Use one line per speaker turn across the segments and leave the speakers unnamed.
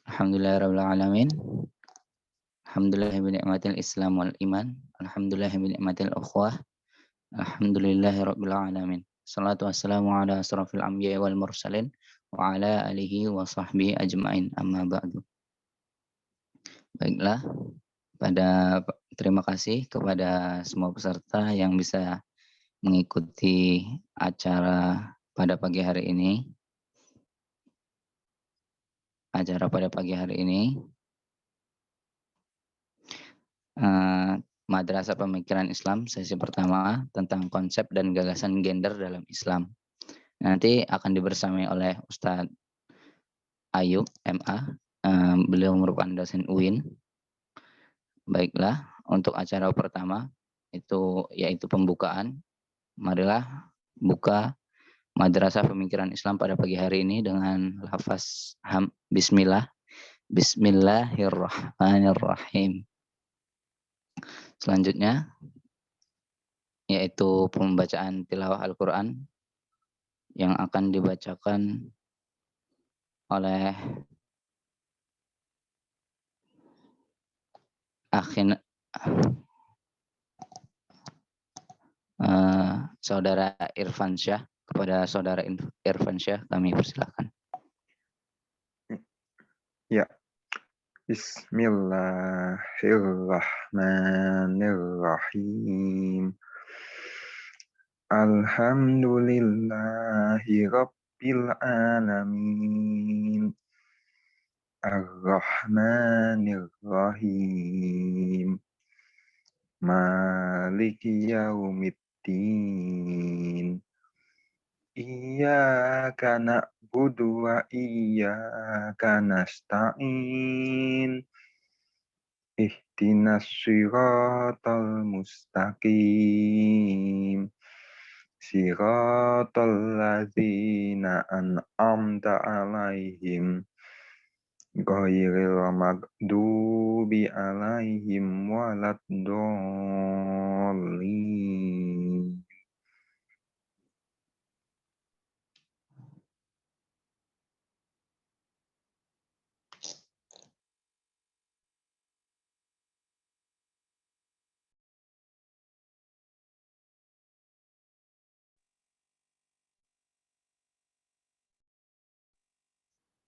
Alhamdulillahirabbil alamin. Alhamdulillah bi ni'matil Islam wal iman. Alhamdulillah bi ni'matil ukhuwah. Alhamdulillahirabbil alamin. Shalatu wassalamu ala asrofil anbiya'i wal mursalin wa ala alihi wa sahbihi ajmain. Amma ba'du. Baiklah, terima kasih kepada semua peserta yang bisa mengikuti acara pada pagi hari ini. Madrasah Pemikiran Islam sesi pertama tentang konsep dan gagasan gender dalam Islam. Nanti akan dibersamai oleh Ustadz Ayub MA. Beliau merupakan dosen UIN. Baiklah, untuk acara pertama yaitu pembukaan. Marilah buka Madrasah Pemikiran Islam pada pagi hari ini dengan lafaz Bismillah. Bismillahirrahmanirrahim. Selanjutnya yaitu pembacaan tilawah Al-Quran yang akan dibacakan oleh akhin saudara Irfan Syah. Kepada saudara Irfan Syah kami persilakan.
Ya. Bismillahirrahmanirrahim. Alhamdulillahi rabbil alamin. Ar-Rahmanir-Rahim. Maliki yaumiddin. Iyyaka na'budu wa iyyaka nasta'in. Ihdinas siratal mustaqim. Siratal ladzina an'amta 'alaihim ghairil maghdubi 'alaihim waladdallin.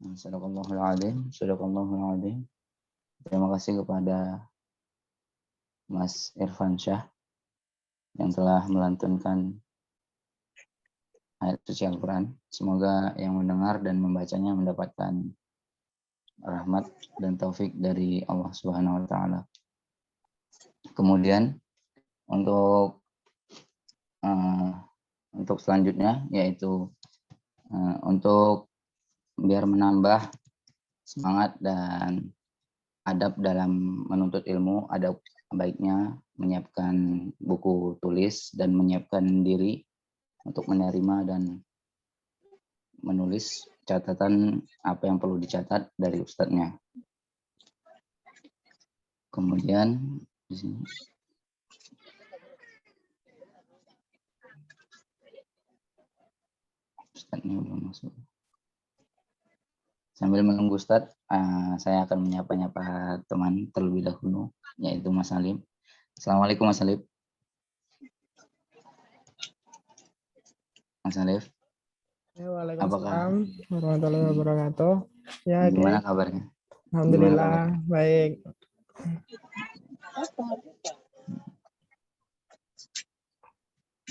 Sadaqallahul adzim. Terima kasih kepada Mas Irfan Syah yang telah melantunkan ayat suci Al-Quran. Semoga yang mendengar dan membacanya mendapatkan rahmat dan taufik dari Allah Subhanahu wa taala. Kemudian untuk selanjutnya yaitu untuk biar menambah semangat dan adab dalam menuntut ilmu, ada baiknya menyiapkan buku tulis dan menyiapkan diri untuk menerima dan menulis catatan apa yang perlu dicatat dari ustadznya. Kemudian di sini ustadznya belum masuk. Sambil menunggu Ustadz, saya akan menyapa-nyapa teman terlebih dahulu, yaitu Mas Salim. Assalamualaikum Mas Salim. Mas Salim.
Waalaikumsalam warahmatullahi wabarakatuh. Ya,
gimana kabarnya?
Alhamdulillah, baik.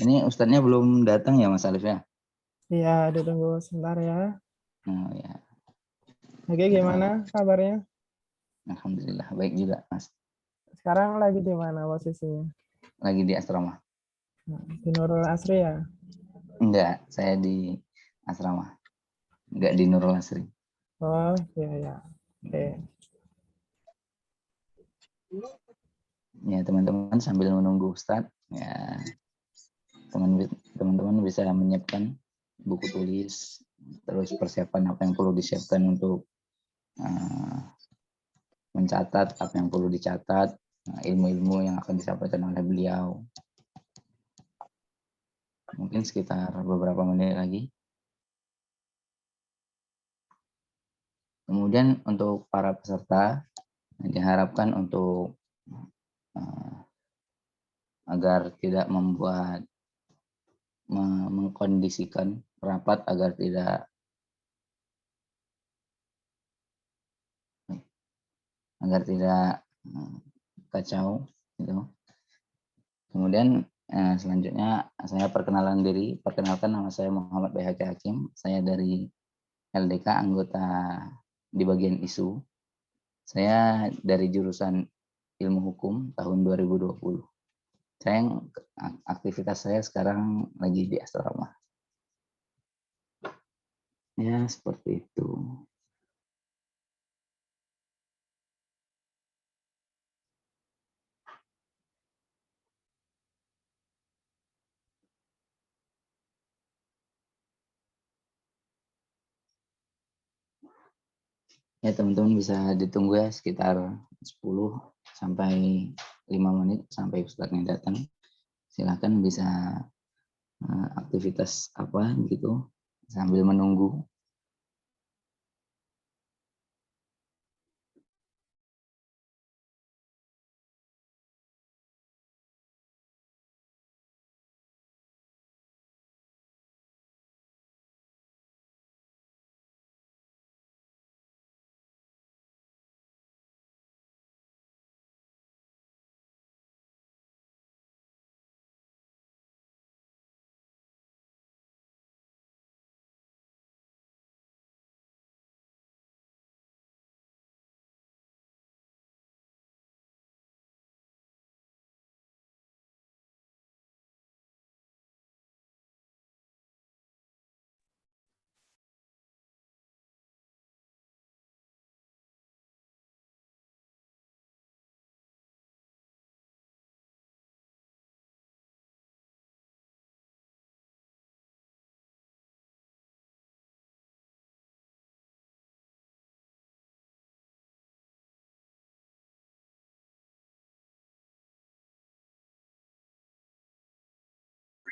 Ini Ustadznya belum datang ya Mas Alif ya?
Iya, ditunggu sebentar ya.
Oh ya.
Oke, gimana kabarnya?
Alhamdulillah, baik juga Mas.
Sekarang lagi di mana posisinya?
Lagi di asrama.
Di Nurul Asri ya?
Enggak, saya di asrama. Enggak di Nurul Asri.
Oh, iya ya. Oke.
Ya, teman-teman sambil menunggu Ustadz, ya teman-teman bisa menyiapkan buku tulis, terus persiapan apa yang perlu disiapkan untuk mencatat apa yang perlu dicatat, ilmu-ilmu yang akan disampaikan oleh beliau. Mungkin sekitar beberapa menit lagi. Kemudian untuk para peserta diharapkan untuk agar tidak mengkondisikan rapat agar tidak kacau gitu. Kemudian selanjutnya saya perkenalkan diri. Perkenalkan, nama saya Muhammad Baihaqi Hakim. Saya dari LDK, anggota di bagian ISU. Saya dari jurusan Ilmu Hukum tahun 2020. Aktivitas saya sekarang lagi di asrama. Ya, seperti itu. Ya, teman-teman bisa ditunggu ya sekitar 10 sampai 5 menit sampai ustadznya datang. Silakan bisa aktivitas apa gitu sambil menunggu.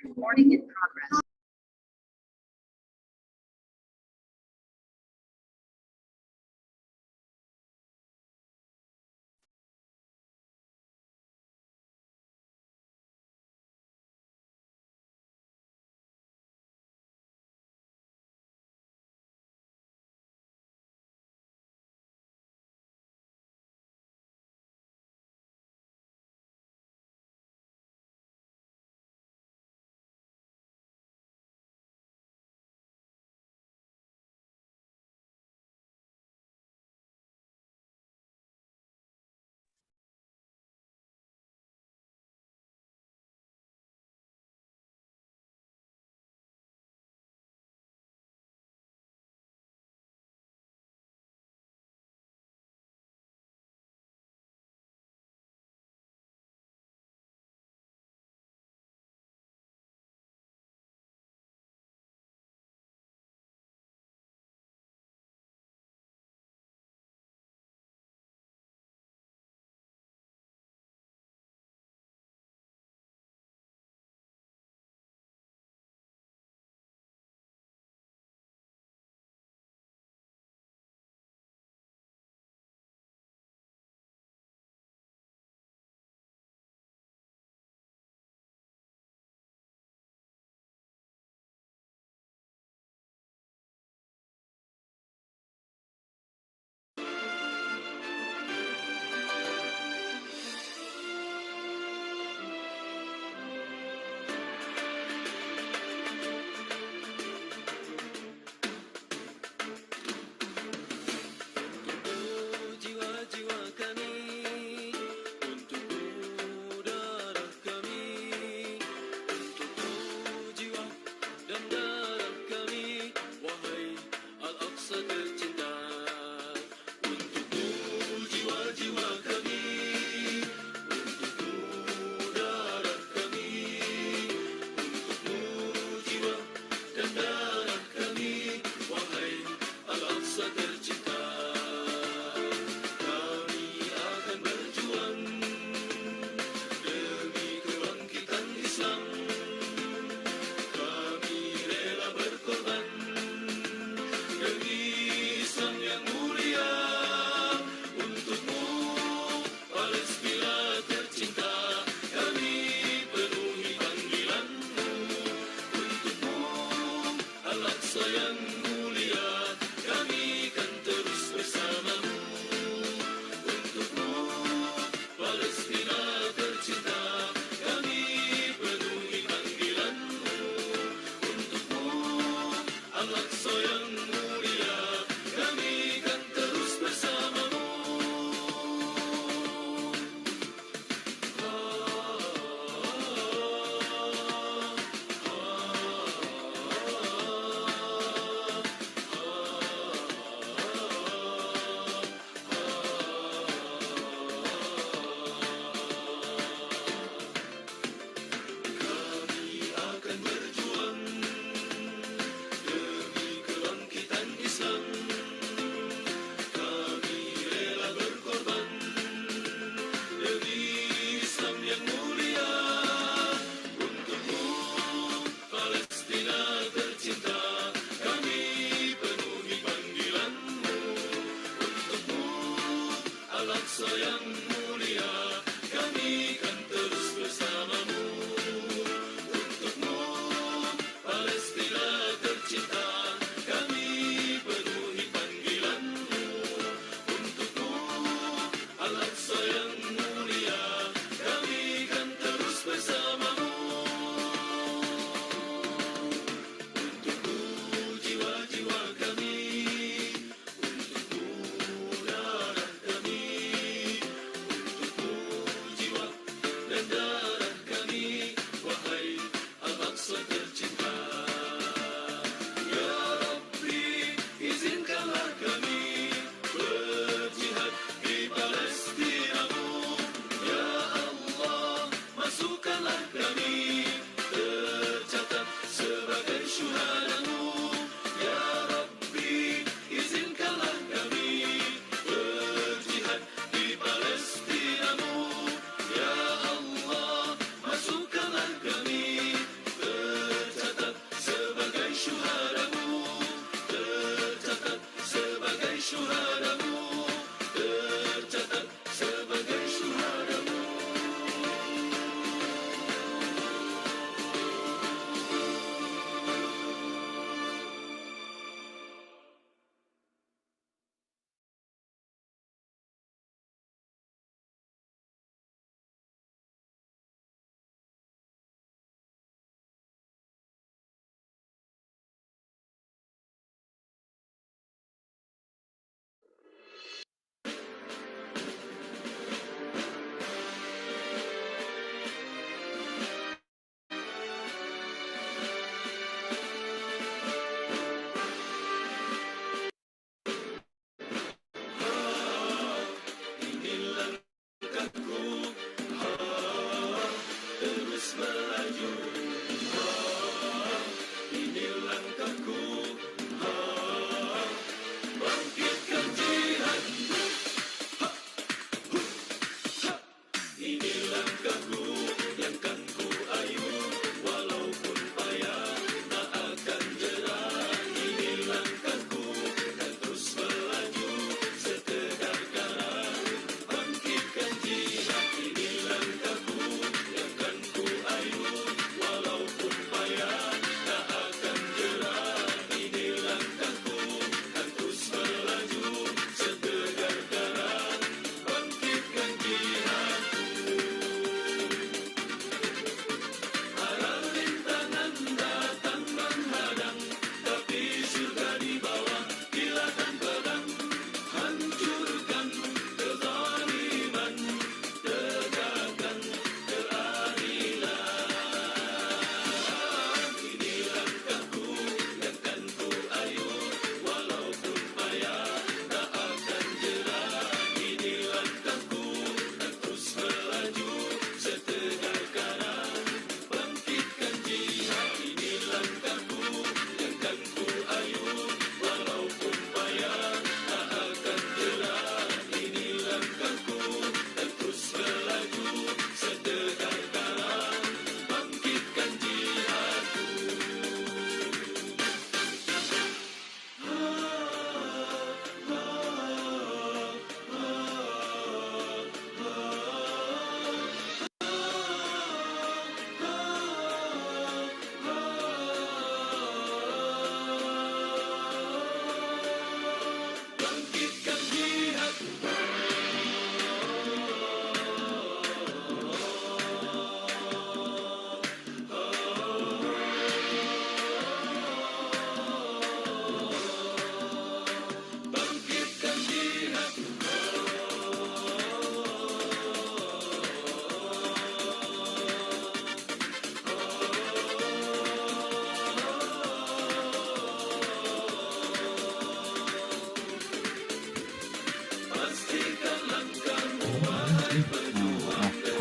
Recording in progress.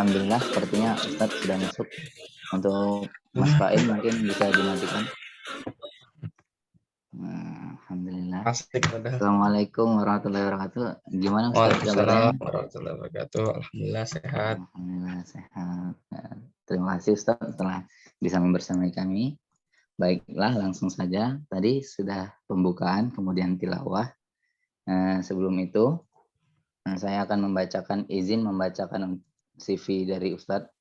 Alhamdulillah, sepertinya Ustadz sudah masuk. Untuk Mas Faim mungkin bisa dimatikan. Alhamdulillah.
Asik padahal.
Assalamualaikum warahmatullahi wabarakatuh. Gimana Ustadz kabarnya?
Waalaikumsalam warahmatullahi wabarakatuh. Alhamdulillah sehat.
Alhamdulillah sehat. Terima kasih Ustadz telah bisa membersamai kami. Baiklah, langsung saja. Tadi sudah pembukaan, kemudian tilawah. Sebelum itu, saya akan izin membacakan CV dari Ustadz.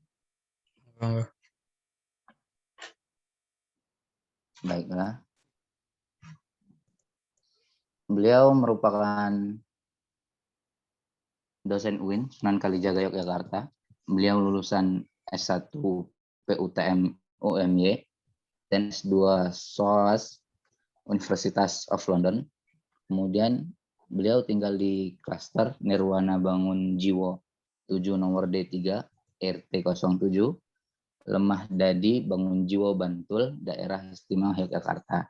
Baiklah. Beliau merupakan dosen UIN Sunan Kalijaga Yogyakarta. Beliau lulusan S1 PUTM UMY dan S2 SOAS Universitas of London. Kemudian beliau tinggal di klaster Nirwana Bangun Jiwo 7 nomor D3 RT 07 Lemah Dadi Bangun Jiwo Bantul daerah Istimewa Yogyakarta.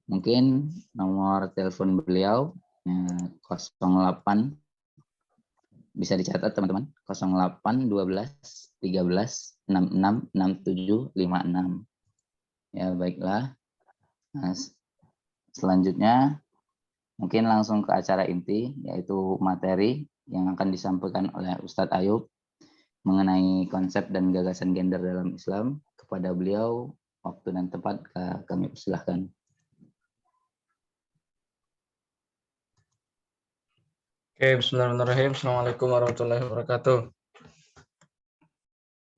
Mungkin nomor telepon beliau 08 bisa dicatat teman-teman 08 12 13 66 67 56. Ya baiklah. Nah, selanjutnya mungkin langsung ke acara inti yaitu materi yang akan disampaikan oleh Ustadz Ayub mengenai konsep dan gagasan gender dalam Islam. Kepada beliau waktu dan tempat kami persilahkan.
Oke, bismillahirrahmanirrahim. Assalamualaikum warahmatullahi wabarakatuh.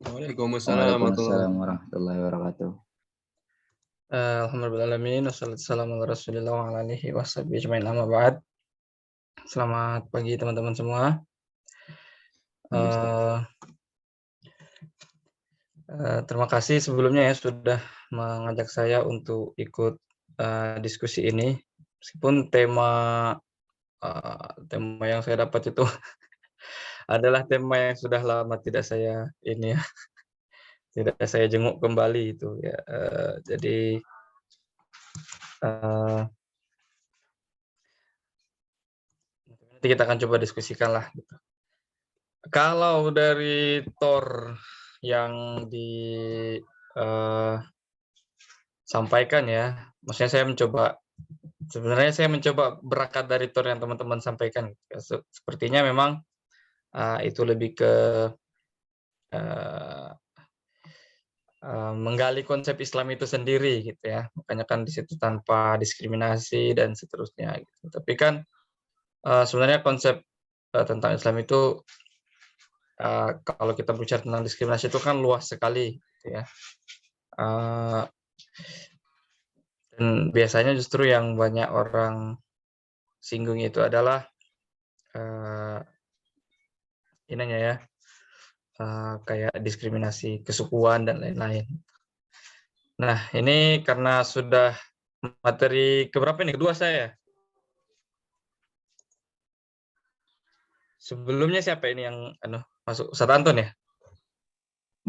Waalaikumsalam
warahmatullahi wabarakatuh.
Alhamdulillahirrahmanirrahim. Wassalamualaikum warahmatullahi wabarakatuh. Selamat pagi teman-teman semua. Terima kasih sebelumnya ya sudah mengajak saya untuk ikut diskusi ini. Meskipun tema yang saya dapat itu adalah tema yang sudah lama tidak saya jenguk kembali itu ya. Jadi nanti kita akan coba diskusikan lah. Gitu. Kalau dari Tor yang disampaikan ya, maksudnya sebenarnya saya mencoba berangkat dari Tor yang teman-teman sampaikan. Sepertinya memang itu lebih ke menggali konsep Islam itu sendiri gitu ya. Makanya kan di situ tanpa diskriminasi dan seterusnya gitu. Tapi kan sebenarnya konsep tentang Islam itu kalau kita bicara tentang diskriminasi itu kan luas sekali gitu ya. Dan biasanya justru yang banyak orang singgung itu adalah kayak diskriminasi kesukuan dan lain-lain. Nah, ini karena sudah materi keberapa ini? Kedua saya. Sebelumnya siapa ini yang masuk? Ustadz Anton ya?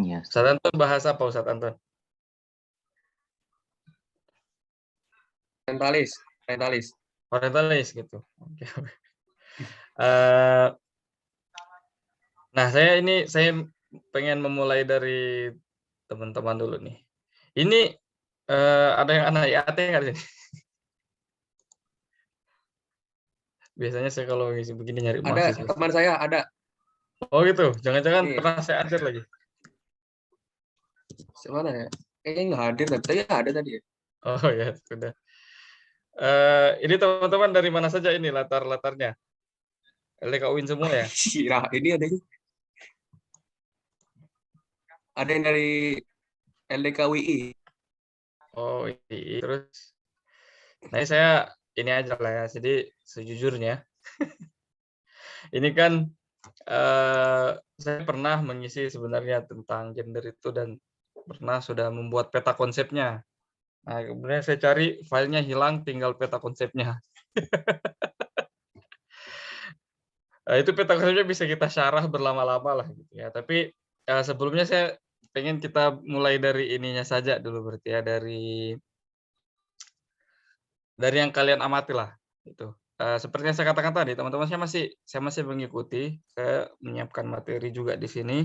Iya.
Ustadz Anton bahas apa Ustadz Anton? Orientalis gitu. Oke. Nah, saya pengen memulai dari teman-teman dulu nih. Ini ada yang anak IAT nggak di sini? Biasanya saya kalau ngisi begini nyari mahasiswa.
Ada, teman saya ada.
Oh gitu, jangan-jangan pernah saya ajar lagi.
Mana ya? Kayaknya nggak hadir, tapi ada tadi ya.
Oh ya, sudah. Ini teman-teman dari mana saja ini latar-latarnya? LDK UIN semua ya?
Ini ada yang dari LDK WI.
Oh, iya. Terus, nah saya ini aja lah ya. Jadi sejujurnya, ini kan saya pernah mengisi sebenarnya tentang gender itu dan pernah sudah membuat peta konsepnya. Nah, kemudian saya cari filenya hilang, tinggal peta konsepnya. Itu peta konsepnya bisa kita syarah berlama-lama lah gitu ya. Tapi sebelumnya saya pengen kita mulai dari ininya saja dulu berarti ya, dari yang kalian amati lah gitu. Seperti yang saya katakan tadi, teman-teman saya masih mengikuti, saya menyiapkan materi juga di sini.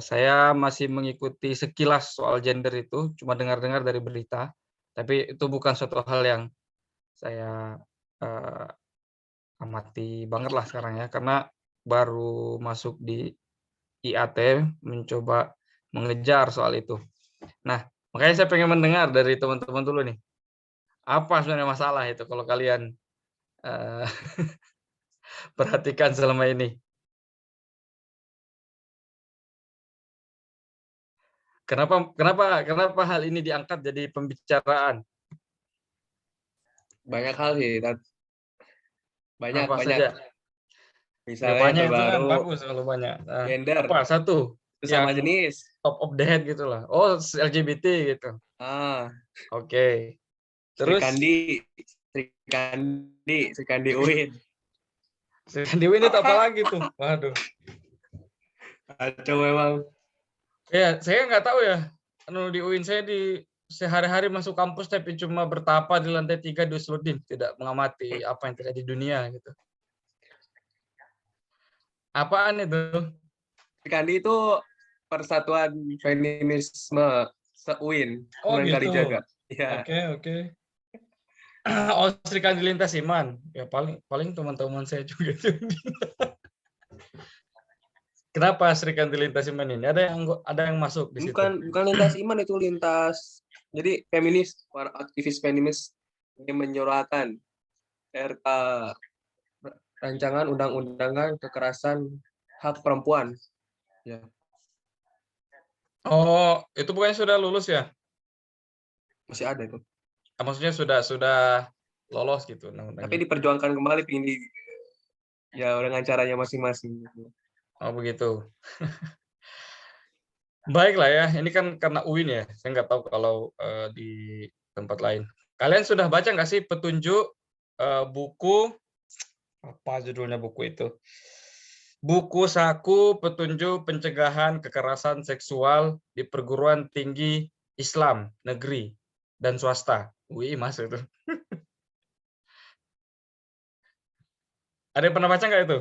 Saya masih mengikuti sekilas soal gender itu, cuma dengar-dengar dari berita, tapi itu bukan suatu hal yang saya amati banget lah sekarang ya, karena baru masuk di IAT, mencoba mengejar soal itu. Nah, makanya saya pengen mendengar dari teman-teman dulu nih, apa sebenarnya masalah itu kalau kalian perhatikan selama ini? Kenapa hal ini diangkat jadi pembicaraan?
Banyak hal sih, banyak.
Apa saja?
Misalnya yang
Banyak itu kan
terbaru,
bagus kalau banyak.
gender,
Apa satu
sesama
yang
jenis.
top of the head gitulah. Oh, LGBT gitu. Oke.
Sri
Terus
Kandi Uin.
Dewi ini apa lagi tuh? Waduh.
Kacau memang.
Ya, saya nggak tahu ya. Di UIN saya sehari-hari masuk kampus tapi cuma bertapa di lantai 3 di Usludin, tidak mengamati apa yang terjadi di dunia gitu. Apaan itu?
Sri Kandi itu Persatuan Feminisme se-UIN.
Oh
Sunan
gitu.
Kalijaga. Ya.
Oke. Oh, Sri Kandi Lintas Iman. Ya paling teman-teman saya juga. Kenapa Sri Kandi Lintas Iman ini? Ada yang masuk di situ?
Bukan lintas iman, itu lintas. Jadi feminis, para aktivis feminis yang menyuarakan rancangan undang-undangan kekerasan hak perempuan. Ya.
Oh, itu bukannya sudah lulus ya?
Masih ada itu.
Maksudnya sudah lolos gitu.
Tapi diperjuangkan kembali ya dengan caranya masing-masing.
Oh begitu. Baiklah ya, ini kan karena UIN ya. Saya nggak tahu kalau di tempat lain. Kalian sudah baca nggak sih petunjuk buku, apa judulnya buku itu? Buku Saku Petunjuk Pencegahan Kekerasan Seksual di Perguruan Tinggi Islam Negeri dan Swasta. UI masuk itu. Ada yang pernah baca nggak itu?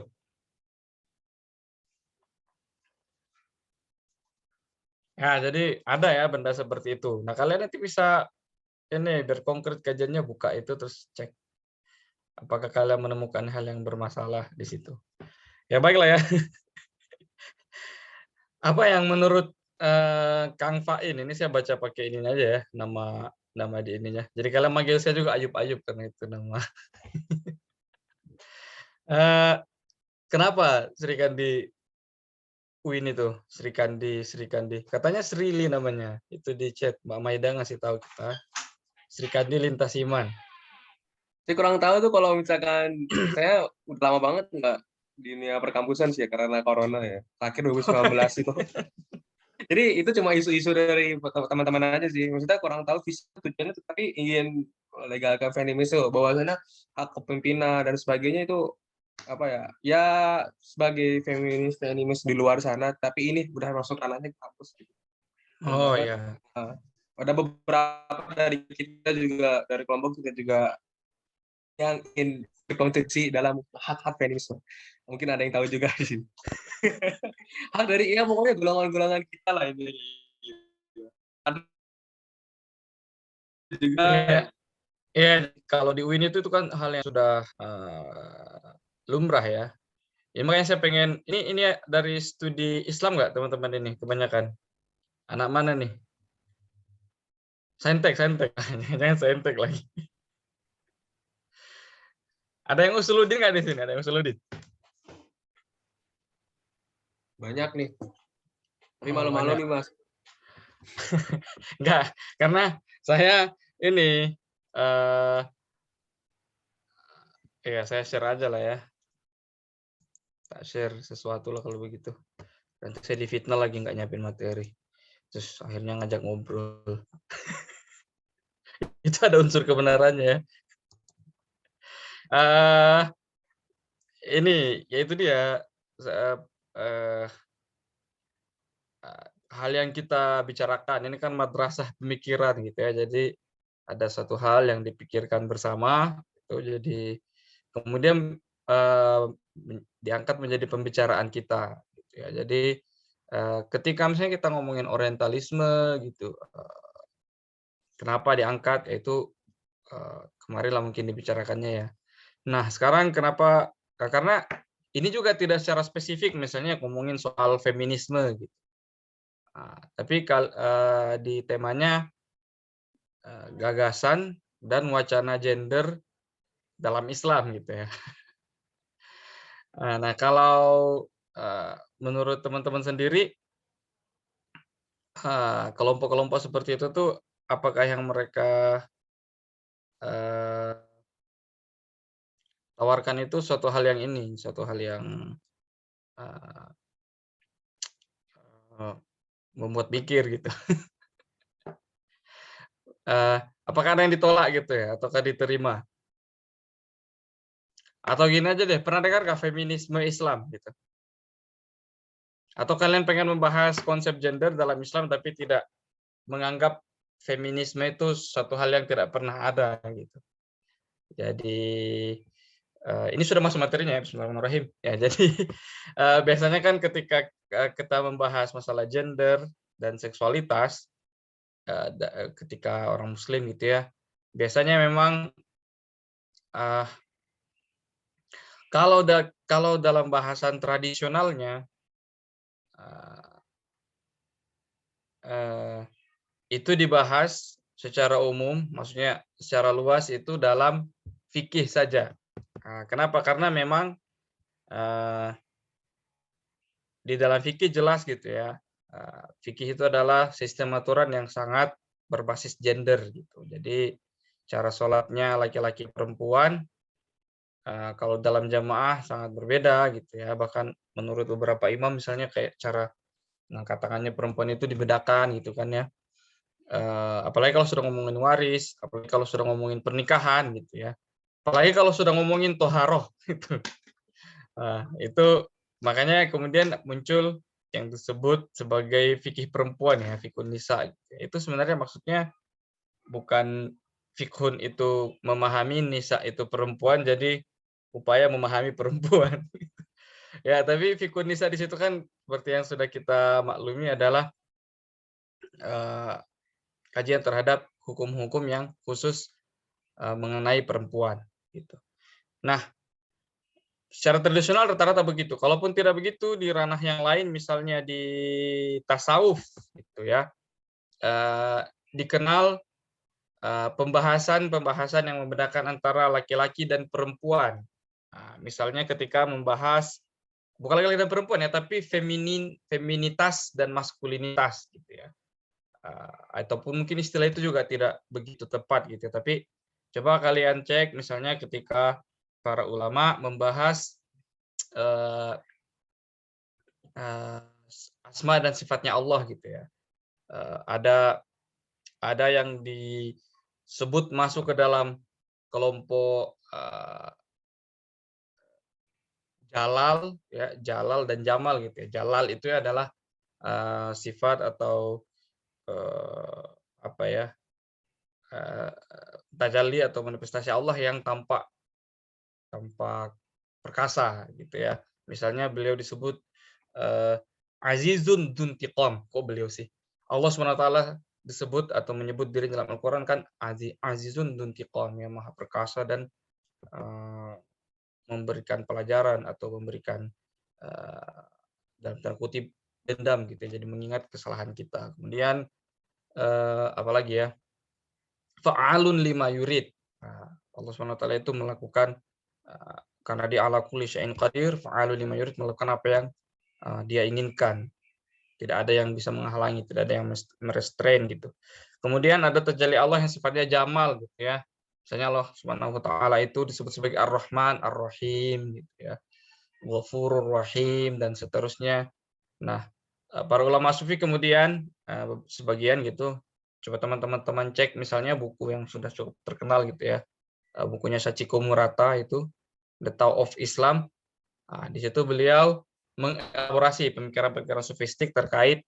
Nah, jadi ada ya benda seperti itu. Nah, kalian nanti bisa ini biar konkret kajiannya, buka itu terus cek apakah kalian menemukan hal yang bermasalah di situ. Ya baiklah ya. Apa yang menurut Kang Fain, ini saya baca pakai ini aja ya, nama di ininya. Jadi kalian manggil saya juga Ayub karena itu nama. Kenapa Sri Kandi UIN itu? Sri Kandi. Katanya Srili namanya. Itu di chat Mbak Maida ngasih tahu kita. Sri Kandi Lintas Iman.
Saya kurang tahu tuh kalau misalkan saya udah lama banget nggak di dunia perkampusan sih ya, karena corona ya. Akhir 2019 itu. Jadi itu cuma isu-isu dari teman-teman aja sih. Maksudnya kurang tahu visi tujuannya, tapi ingin legalkan feminisme, bahwasanya hak kepemimpinan dan sebagainya itu apa ya? Ya sebagai feminis di luar sana, tapi ini udah masuk ranahnya ke kampus.
Oh iya.
Ada beberapa dari kita juga, dari kelompok kita juga yang ingin berkontribusi dalam hak-hak feminisme. Mungkin ada yang tahu juga di sini. Hak dari pokoknya golongan-golongan kita lah ini. Ada juga.
Ya, kalau di UIN itu kan hal yang sudah lumrah ya. Ya, makanya saya pengen ini dari studi Islam nggak teman-teman ini kebanyakan? Anak mana nih? Saintek. Jangan saintek lagi. Ada yang Usuludin nggak di sini? Ada yang Usuludin?
Banyak nih. Tapi malu-malu nih, Mas.
Enggak, karena saya ini ya saya share aja lah ya. Tak share sesuatu lah kalau begitu. Nanti saya difitnah lagi nggak nyiapin materi. Terus akhirnya ngajak ngobrol. Itu ada unsur kebenarannya ya. Ini yaitu dia hal yang kita bicarakan ini kan madrasah pemikiran gitu ya. Jadi ada satu hal yang dipikirkan bersama itu, jadi kemudian diangkat menjadi pembicaraan kita gitu ya. Jadi ketika misalnya kita ngomongin orientalisme gitu, kenapa diangkat, yaitu kemarin lah mungkin dibicarakannya ya. Nah, sekarang kenapa? Karena ini juga tidak secara spesifik misalnya ngomongin soal feminisme gitu. Tapi di temanya gagasan dan wacana gender dalam Islam gitu ya. Nah, kalau menurut teman-teman sendiri, kelompok-kelompok seperti itu tuh apakah yang mereka tawarkan itu suatu hal yang membuat pikir gitu. Apakah ada yang ditolak gitu ya, ataukah diterima? Atau gini aja deh, pernah dengar nggak feminisme Islam gitu? Atau kalian pengen membahas konsep gender dalam Islam tapi tidak menganggap feminisme itu suatu hal yang tidak pernah ada gitu. Jadi ini sudah masuk materinya ya, Bismillahirrahmanirrahim. Ya, jadi biasanya kan ketika kita membahas masalah gender dan seksualitas, ketika orang Muslim gitu ya, biasanya memang kalau dalam bahasan tradisionalnya itu dibahas secara umum, maksudnya secara luas itu dalam fikih saja. Kenapa? Karena memang di dalam fikih jelas gitu ya. Fikih itu adalah sistem aturan yang sangat berbasis gender gitu. Jadi cara sholatnya laki-laki perempuan kalau dalam jamaah sangat berbeda gitu ya. Bahkan menurut beberapa imam misalnya kayak cara mengangkat tangannya perempuan itu dibedakan gitu kan ya. Apalagi kalau sudah ngomongin waris, apalagi kalau sudah ngomongin pernikahan gitu ya. Apalagi kalau sudah ngomongin toharoh gitu. Itu makanya kemudian muncul yang disebut sebagai fikih perempuan ya, fikhun nisa. Itu sebenarnya maksudnya bukan fikhun itu memahami, nisa itu perempuan, jadi upaya memahami perempuan. Ya, tapi fikhun nisa di situ kan seperti yang sudah kita maklumi adalah kajian terhadap hukum-hukum yang khusus mengenai perempuan gitu. Nah, secara tradisional rata-rata begitu. Kalaupun tidak begitu di ranah yang lain, misalnya di tasawuf, gitu ya, dikenal pembahasan yang membedakan antara laki-laki dan perempuan. Misalnya ketika membahas bukan laki-laki dan perempuan ya, tapi feminitas dan maskulinitas, gitu ya. Ataupun mungkin istilah itu juga tidak begitu tepat, gitu. Tapi coba kalian cek, misalnya ketika para ulama membahas asma dan sifatnya Allah gitu ya. Ada yang disebut masuk ke dalam kelompok jalal ya, jalal dan jamal gitu ya. Jalal itu adalah sifat atau tajalli atau manifestasi Allah yang tampak perkasa gitu ya. Misalnya beliau disebut Azizun Dzuntiqam. Kok beliau sih? Allah SWT disebut atau menyebut diri dalam Al-Quran kan Azizun Dzuntiqam, yang maha perkasa dan memberikan pelajaran atau memberikan dalam tanda kutip dendam gitu ya. Jadi mengingat kesalahan kita. Kemudian apalagi ya? Fa'alun lima yurid. Allah SWT itu melakukan karena dia ala kulli syai'in qadir, fa'alun lima yurid, melakukan apa yang dia inginkan. Tidak ada yang bisa menghalangi, tidak ada yang merestrain gitu. Kemudian ada tajalli Allah yang sifatnya jamal gitu ya. Misalnya Allah Subhanahu wa taala itu disebut sebagai Ar-Rahman, Ar-Rahim gitu ya. Ghafurur Rahim dan seterusnya. Nah, para ulama sufi kemudian sebagian gitu, coba teman-teman cek misalnya buku yang sudah cukup terkenal gitu ya. Bukunya Sachiko Murata itu The Tao of Islam. Di situ beliau mengelaborasi pemikiran-pemikiran sofistik terkait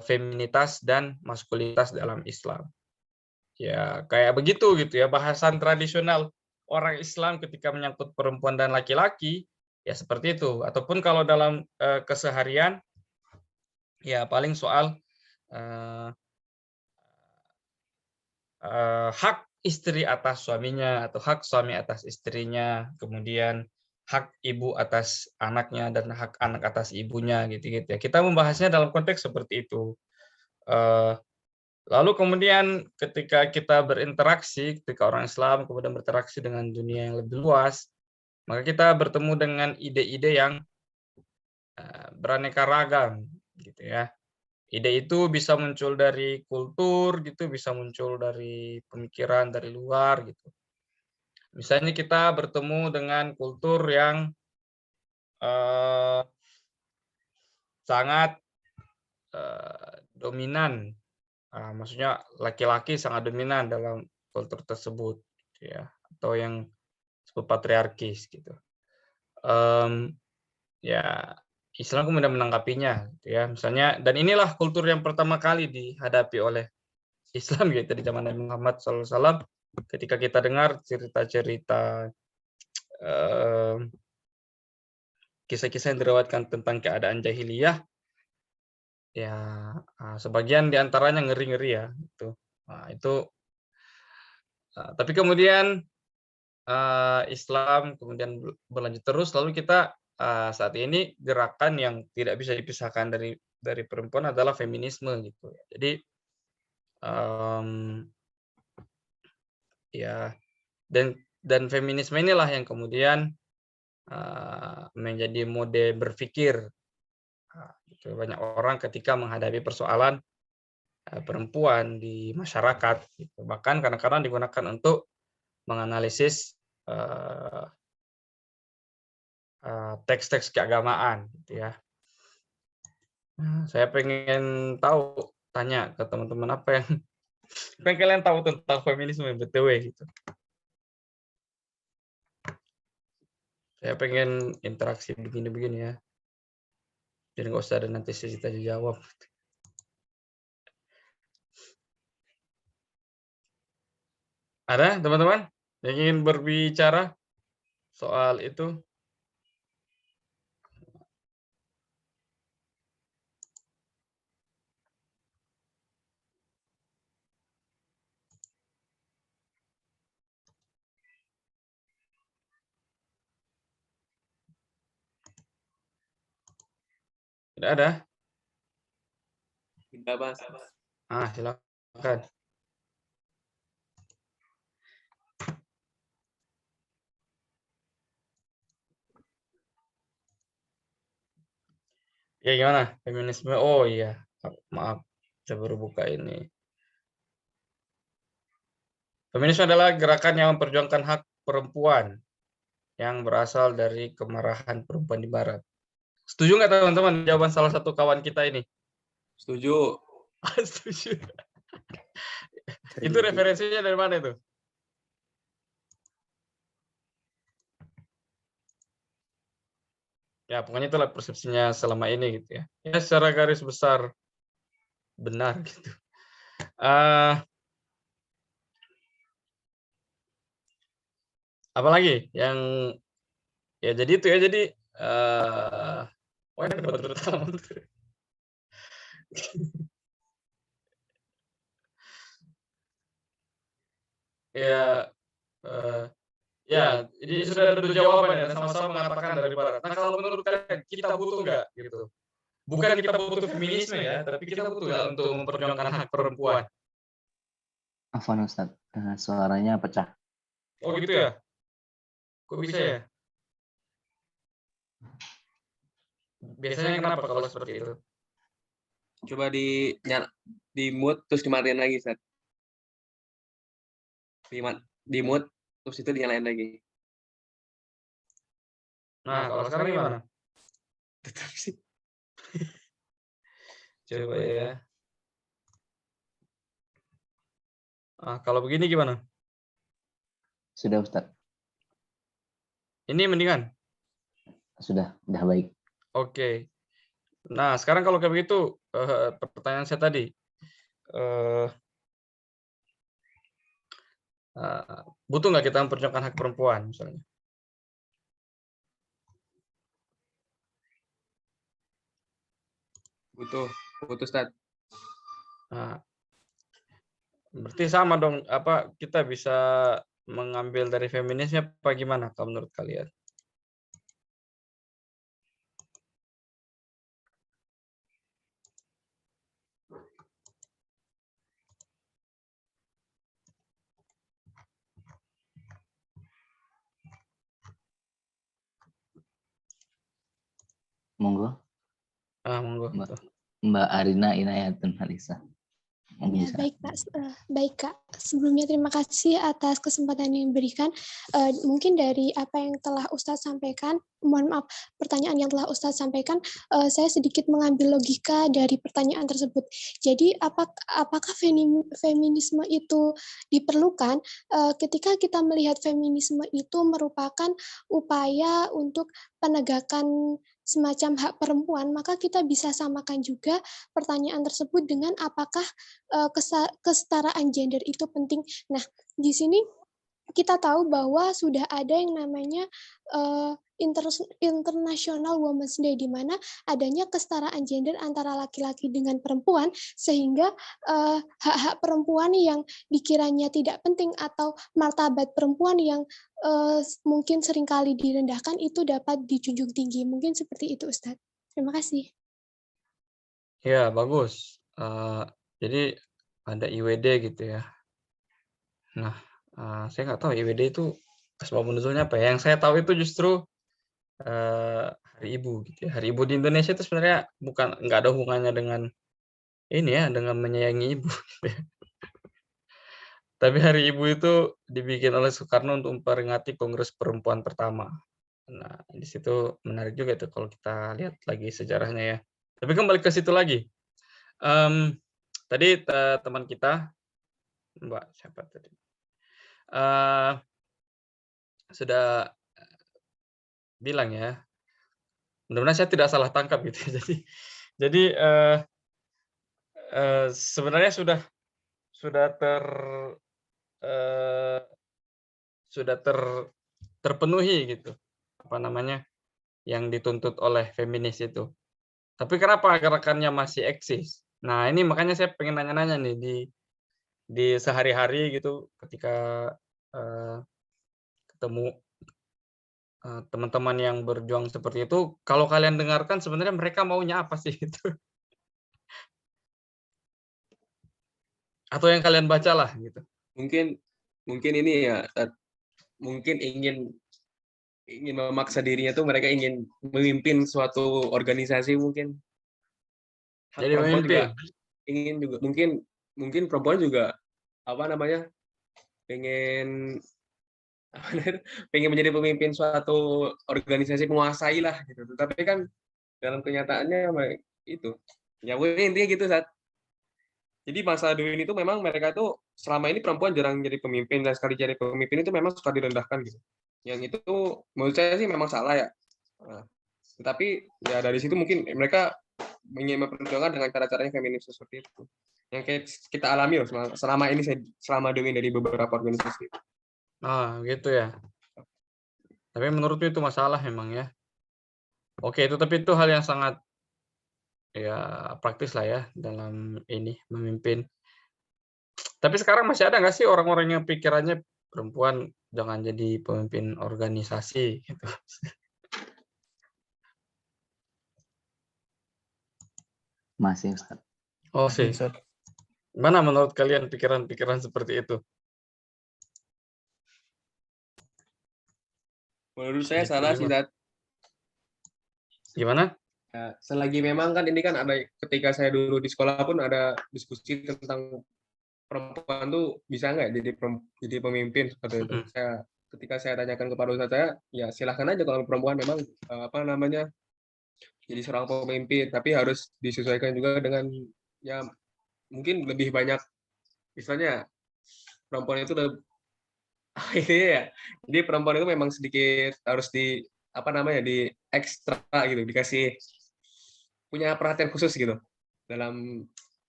feminitas dan maskulinitas dalam Islam. Ya, kayak begitu gitu ya, bahasan tradisional orang Islam ketika menyangkut perempuan dan laki-laki ya seperti itu. Ataupun kalau dalam keseharian Ya, paling soal hak istri atas suaminya atau hak suami atas istrinya, kemudian hak ibu atas anaknya dan hak anak atas ibunya gitu-gitu ya. Kita membahasnya dalam konteks seperti itu. Lalu kemudian ketika kita berinteraksi, ketika orang Islam kemudian berinteraksi dengan dunia yang lebih luas, maka kita bertemu dengan ide-ide yang beraneka ragam gitu ya. Ide itu bisa muncul dari kultur gitu, bisa muncul dari pemikiran dari luar gitu. Misalnya kita bertemu dengan kultur yang sangat dominan, maksudnya laki-laki sangat dominan dalam kultur tersebut, gitu ya, atau yang disebut patriarkis gitu. Ya, Islam kemudian menanggapinya, gitu ya. Misalnya, dan inilah kultur yang pertama kali dihadapi oleh Islam gitu di zaman Nabi Muhammad SAW. Ketika kita dengar cerita-cerita kisah-kisah yang diriwayatkan tentang keadaan jahiliyah, ya sebagian diantaranya ngeri-ngeri ya, gitu. Nah, itu. Tapi kemudian Islam kemudian berlanjut terus, lalu kita saat ini gerakan yang tidak bisa dipisahkan dari perempuan adalah feminisme gitu. Jadi ya dan feminisme inilah yang kemudian menjadi mode berpikir gitu. Banyak orang ketika menghadapi persoalan perempuan di masyarakat gitu. Bahkan kadang-kadang digunakan untuk menganalisis teks-teks keagamaan gitu ya. Saya pengen tahu, tanya ke teman-teman apa yang kalian tahu tentang feminisme BTW gitu. Saya pengen interaksi begini-begini ya. Jadi nggak usah ada nanti sesi tanya jawab. Ada teman-teman yang ingin berbicara soal itu? Tidak ada?
Tidak, Mas.
Silakan. Ya gimana? Feminisme. Oh iya, maaf. Saya baru buka ini. Feminisme adalah gerakan yang memperjuangkan hak perempuan yang berasal dari kemarahan perempuan di Barat. Setuju nggak teman-teman jawaban salah satu kawan kita ini?
Setuju.
Setuju. Itu referensinya dari mana itu? Ya, pokoknya itulah persepsinya selama ini gitu ya. Ya, secara garis besar benar gitu. Apalagi yang ya jadi itu ya, jadi ini debat pertama. Ya, ya, jadi sudah ada dua jawaban ya, sama-sama mengatakan dari Barat. Nah, kalau menurut kalian kita butuh nggak gitu? Bukan kita butuh feminisme ya, tapi kita butuh nggak untuk memperjuangkan hak perempuan?
Afwan Ustadz, suaranya pecah.
Oh gitu ya? Kok bisa ya? Biasanya kenapa kalau seperti itu?
Coba di mute terus dimatiin lagi, Seth. Di mute terus itu dinyalain lagi.
Nah, kalau sekarang gimana?
Tetap sih.
Coba ya. Kalau begini gimana?
Sudah Ustadz.
Ini mendingan?
Sudah baik.
Oke. Nah, sekarang kalau kayak begitu, pertanyaan saya tadi, butuh nggak kita memperjuangkan hak perempuan misalnya?
Butuh. putus Ustaz.
Nah, berarti sama dong, apa kita bisa mengambil dari feminisnya apa gimana kalau menurut kalian?
Monggo,
Monggo.
Mbak Arina Inayatun Halisa. Monggo
Ya,
bisa.
baik Kak. Baik Kak. Sebelumnya terima kasih atas kesempatan yang diberikan. Mungkin dari apa yang telah Ustadz sampaikan, mohon maaf, pertanyaan yang telah Ustadz sampaikan, saya sedikit mengambil logika dari pertanyaan tersebut. Jadi apakah feminisme itu diperlukan? Ketika kita melihat feminisme itu merupakan upaya untuk penegakan semacam hak perempuan, maka kita bisa samakan juga pertanyaan tersebut dengan apakah kesetaraan gender itu penting. Nah, di sini kita tahu bahwa sudah ada yang namanya International Women's Day, di mana adanya kesetaraan gender antara laki-laki dengan perempuan, sehingga hak-hak perempuan yang dikiranya tidak penting atau martabat perempuan yang mungkin seringkali direndahkan itu dapat dijunjung tinggi. Mungkin seperti itu, Ustadz. Terima kasih.
Ya, bagus. Jadi ada IWD gitu ya. Nah, saya nggak tahu IWD itu asbab nuzulnya apa ya. Yang saya tahu itu justru Hari Ibu gitu ya. Hari Ibu di Indonesia itu sebenarnya nggak ada hubungannya dengan ini ya, dengan menyayangi ibu gitu ya. Tapi Hari Ibu itu dibikin oleh Soekarno untuk memperingati Kongres Perempuan pertama. Nah, di situ menarik juga tuh kalau kita lihat lagi sejarahnya ya. Tapi kembali ke situ lagi. Tadi teman kita, Mbak siapa tadi? Sudah bilang ya. Mudah-mudahan saya tidak salah tangkap gitu. Jadi sebenarnya sudah terpenuhi gitu, apa namanya, yang dituntut oleh feminis itu. Tapi kenapa gerakannya masih eksis? Nah, ini makanya saya pengen nanya-nanya nih di sehari-hari gitu, ketika ketemu teman-teman yang berjuang seperti itu, kalau kalian dengarkan sebenarnya mereka maunya apa sih gitu? Atau yang kalian bacalah gitu.
Mungkin ini ya, mungkin ingin memaksa dirinya tuh, mereka ingin memimpin suatu organisasi mungkin. Hak
Jadi
perempuan
memimpin.
juga ingin juga, mungkin perempuan juga apa namanya, pengen menjadi pemimpin suatu organisasi, menguasai lah gitu. Tapi kan dalam kenyataannya itu ya intinya gitu saat. Jadi masa dulu ini tuh memang mereka tuh selama ini perempuan jarang jadi pemimpin, dan sekali jadi pemimpin itu memang suka direndahkan gitu. Yang itu tuh menurut saya sih memang salah ya. Nah, tetapi ya dari situ mungkin mereka ingin memperjuangkan dengan cara-caranya feminis seperti itu. Yang kita alami loh selama ini, selama doing dari beberapa organisasi.
Gitu ya. Tapi menurutku itu masalah memang ya. Oke, tapi itu hal yang sangat ya praktis lah ya dalam ini memimpin. Tapi sekarang masih ada nggak sih orang-orang yang pikirannya perempuan jangan jadi pemimpin organisasi gitu?
Masih, Ustaz.
Oh sih. Mana menurut kalian pikiran-pikiran seperti itu?
Menurut saya salah sih, Zat.
Gimana?
Ya, selagi memang kan ini kan ada, ketika saya dulu di sekolah pun ada diskusi tentang perempuan tuh bisa nggak jadi pemimpin seperti itu. Ketika saya tanyakan kepada ustadz saya, ya silahkan aja kalau perempuan memang apa namanya jadi seorang pemimpin, tapi harus disesuaikan juga dengan ya mungkin lebih banyak, misalnya perempuan itu ini ya. Jadi perempuan itu memang sedikit harus di apa namanya di ekstra gitu, dikasih punya perhatian khusus gitu dalam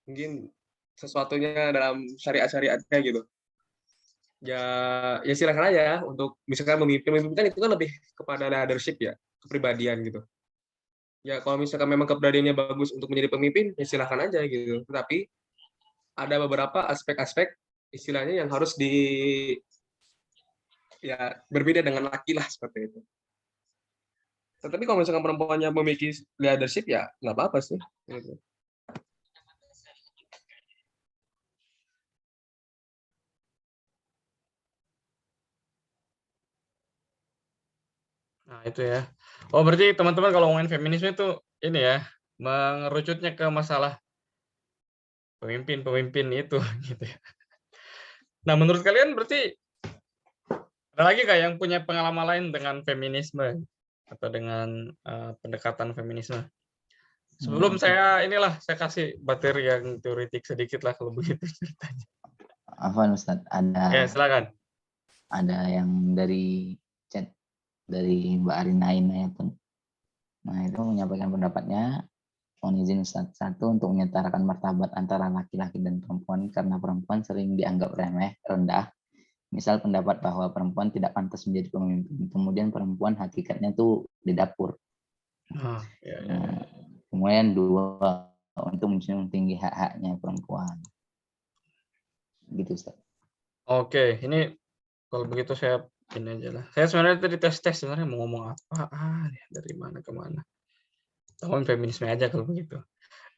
mungkin sesuatunya dalam syariat-syariatnya gitu. Ya silakan aja untuk misalkan memimpin kan itu kan lebih kepada leadership ya, kepribadian gitu. ya kalau misalkan memang keberadaannya bagus untuk menjadi pemimpin, ya silahkan aja gitu. Tapi ada beberapa aspek-aspek istilahnya yang harus ya berbeda dengan laki lah seperti itu. Tetapi kalau misalkan perempuannya memiliki leadership ya nggak apa-apa sih. Gitu.
Nah, itu ya. Oh, berarti teman-teman kalau ngomongin feminisme itu ini ya, mengerucutnya ke masalah pemimpin itu gitu ya. Nah, menurut kalian berarti ada lagi nggak yang punya pengalaman lain dengan feminisme atau dengan pendekatan feminisme? Sebelum saya kasih materi yang teoretik sedikit lah kalau begitu ceritanya.
Afwan Ustadz,
Ya, silakan.
ada yang dari chat dari Mbak Arina Inayatun. Nah, itu menyampaikan pendapatnya, mohon izin Ustadz, satu, untuk menyetarakan martabat antara laki-laki dan perempuan karena perempuan sering dianggap remeh, rendah. Misal pendapat bahwa perempuan tidak pantas menjadi pemimpin. Kemudian perempuan hakikatnya tuh di dapur. Kemudian dua, untuk menjunjung tinggi hak-haknya perempuan. Gitu Ustaz.
Oke, ini kalau begitu saya ini aja lah. Saya sebenarnya tadi tes sebenarnya mau ngomong apa dari mana ke mana. Tahun feminisme aja kalau begitu.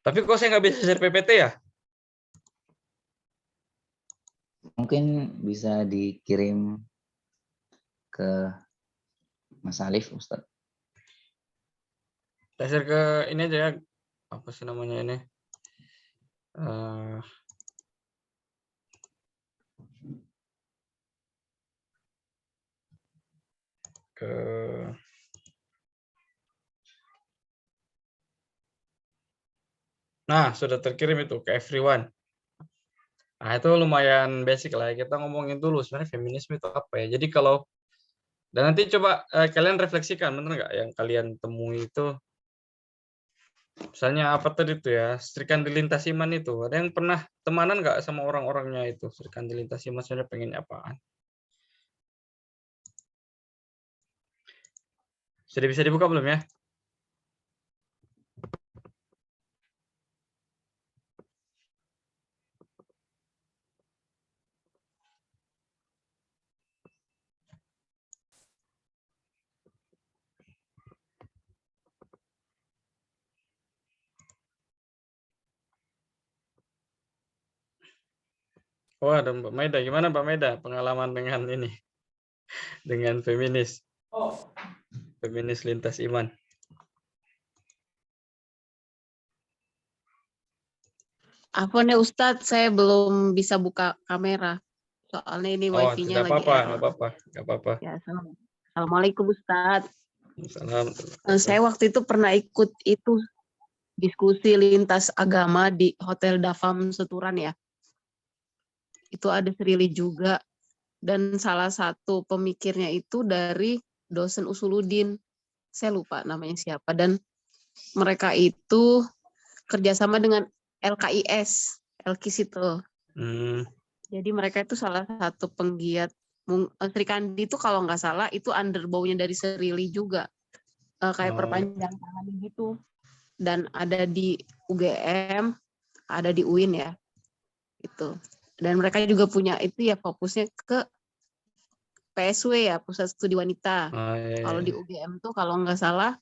Tapi kok saya nggak bisa share PPT ya?
Mungkin bisa dikirim ke Mas Alif, Ustaz.
Saya share ke ini aja ya. Apa sih namanya ini? Nah, sudah terkirim itu ke everyone. Nah, itu lumayan basic lah. Kita ngomongin dulu sebenarnya feminisme itu apa ya. Jadi kalau dan nanti coba kalian refleksikan, bener nggak yang kalian temui itu? Misalnya apa tadi itu ya, Serikandi Lintas Iman itu. Ada yang pernah temanan nggak sama orang-orangnya itu? Serikandi Lintas Iman sebenarnya pengen apaan? Sudah bisa dibuka belum ya? Oh, ada Mbak Maida. Gimana Mbak Maida pengalaman dengan ini? Dengan feminis lintas iman.
Apa nih Ustadz, saya belum bisa buka kamera. Soalnya ini wifi-nya lagi error.
Nggak apa-apa.
Ya, Assalamualaikum Ustadz.
Salam.
Saya waktu itu pernah ikut itu diskusi lintas agama di Hotel Dafam Seturan ya. Itu ada Srili juga. Dan salah satu pemikirnya itu dari dosen Usuluddin. Saya lupa namanya siapa. Dan mereka itu kerjasama dengan LKIS itu. Jadi mereka itu salah satu penggiat Serikandi itu kalau nggak salah itu underbow-nya dari Srili juga, kayak perpanjang tangan gitu. Dan ada di UGM, ada di UIN ya, itu. Dan mereka juga punya itu ya fokusnya ke PSW ya, Pusat Studi Wanita. Kalau di UGM tuh kalau nggak salah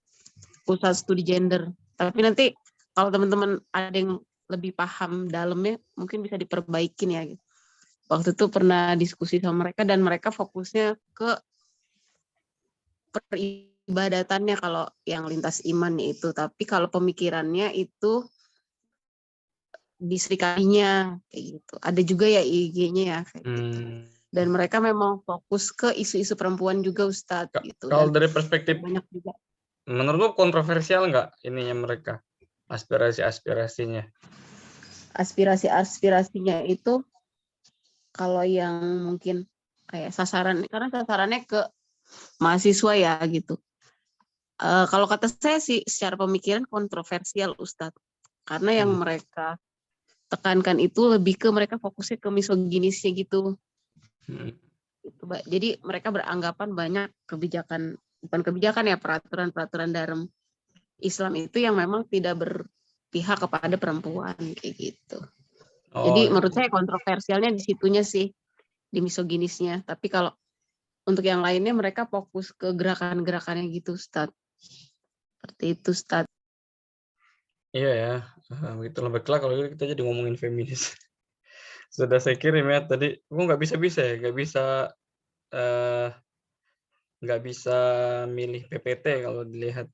Pusat Studi Gender. Tapi nanti kalau teman-teman ada yang lebih paham dalamnya, mungkin bisa diperbaikin ya. Waktu itu pernah diskusi sama mereka dan mereka fokusnya ke peribadatannya kalau yang lintas iman itu. Tapi kalau pemikirannya itu di Serikandinya kayak gitu. Ada juga ya IG-nya ya kayak gitu. Dan mereka memang fokus ke isu-isu perempuan juga Ustadz. Gitu.
Kalau dari perspektif
banyak juga.
Menurutmu kontroversial nggak ininya mereka? Aspirasinya?
Aspirasinya itu kalau yang mungkin kayak karena sasarannya ke mahasiswa ya gitu. Kalau kata saya sih secara pemikiran kontroversial Ustadz. Karena yang mereka tekankan itu lebih ke mereka fokusnya ke misoginisnya gitu. Jadi mereka beranggapan banyak bukan kebijakan ya, peraturan dalam Islam itu yang memang tidak berpihak kepada perempuan kayak gitu.
Oh,
Jadi menurut saya kontroversialnya di situnya sih, di misoginisnya. Tapi kalau untuk yang lainnya mereka fokus ke gerakan-gerakannya gitu, Ustaz. Seperti itu, Ustaz.
iya ya. Begitulah, baiklah kalau gitu kita jadi ngomongin feminis. Sudah saya kirim ya tadi. Nggak bisa ya, nggak bisa milih PPT kalau dilihat.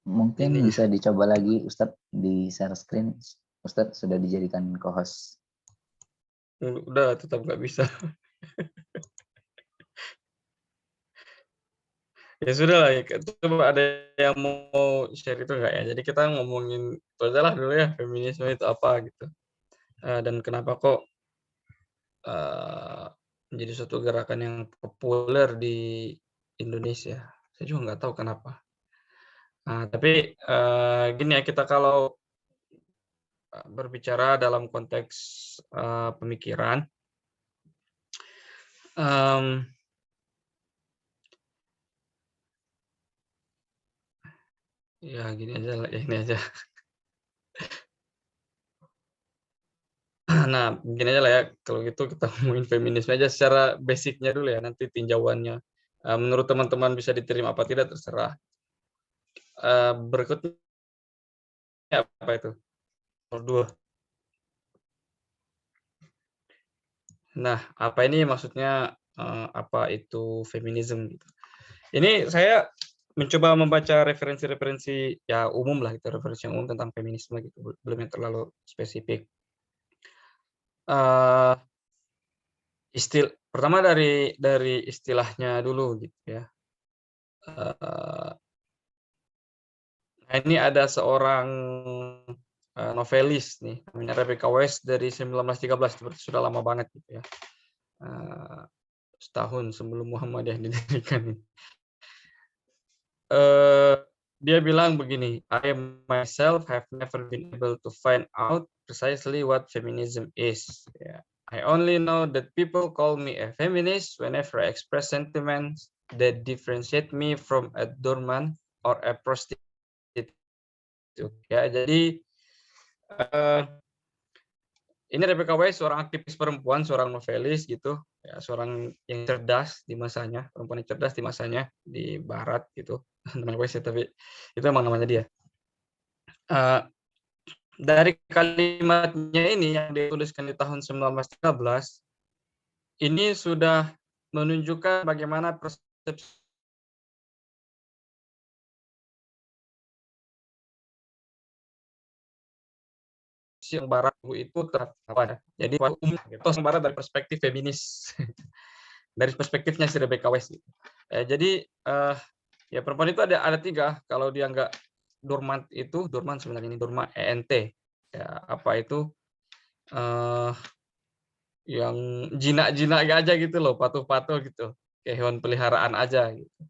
Mungkin
Ini.
bisa dicoba lagi Ustadz di share screen. Ustadz sudah dijadikan co-host.
Udah tetap nggak bisa. Ya sudah lah, coba ada yang mau share itu nggak ya? Jadi kita ngomongin itu aja lah dulu ya, feminisme itu apa gitu. Dan kenapa kok menjadi suatu gerakan yang populer di Indonesia. Saya juga nggak tahu kenapa. Nah, tapi gini ya, kita kalau berbicara dalam konteks pemikiran, ya gini aja lah, ini aja. Nah, begini aja lah ya, kalau gitu kita ngomongin feminisme aja secara basicnya dulu ya, nanti tinjauannya. Menurut teman-teman bisa diterima apa tidak terserah. Berikutnya apa itu? Nomor 2. Nah, apa ini maksudnya, apa itu feminisme gitu. Ini saya mencoba membaca referensi-referensi ya umum lah, gitu, referensi yang umum tentang feminisme gitu, belum yang terlalu spesifik. Pertama dari istilahnya dulu gitu ya. Nah, ini ada seorang novelis nih, namanya Rebecca West dari 1913, berarti sudah lama banget gitu ya. Setahun sebelum Muhammadiyah didirikan. Dia bilang begini, I myself have never been able to find out precisely what feminism is. I only know that people call me a feminist whenever I express sentiments that differentiate me from a doorman or a prostitute. Ya, jadi ini Rebecca West, seorang aktivis perempuan, seorang novelis gitu, ya, seorang yang cerdas di masanya, perempuan yang cerdas di masanya di Barat gitu. Namanya West ya, tapi itu emang namanya dia. Dari kalimatnya ini yang dituliskan di tahun 1913, ini sudah menunjukkan bagaimana persepsi yang Barat itu terhadap. Jadi itu Barat dari perspektif feminis, dari perspektifnya si Rebecca West. Gitu. Jadi ya perempuan itu ada 3. Kalau dia nggak dorman itu, dorman sebenarnya ini dorma ENT. Ya, apa itu? Yang jinak-jinak aja gitu loh, patuh-patuh gitu, kayak hewan peliharaan aja gitu.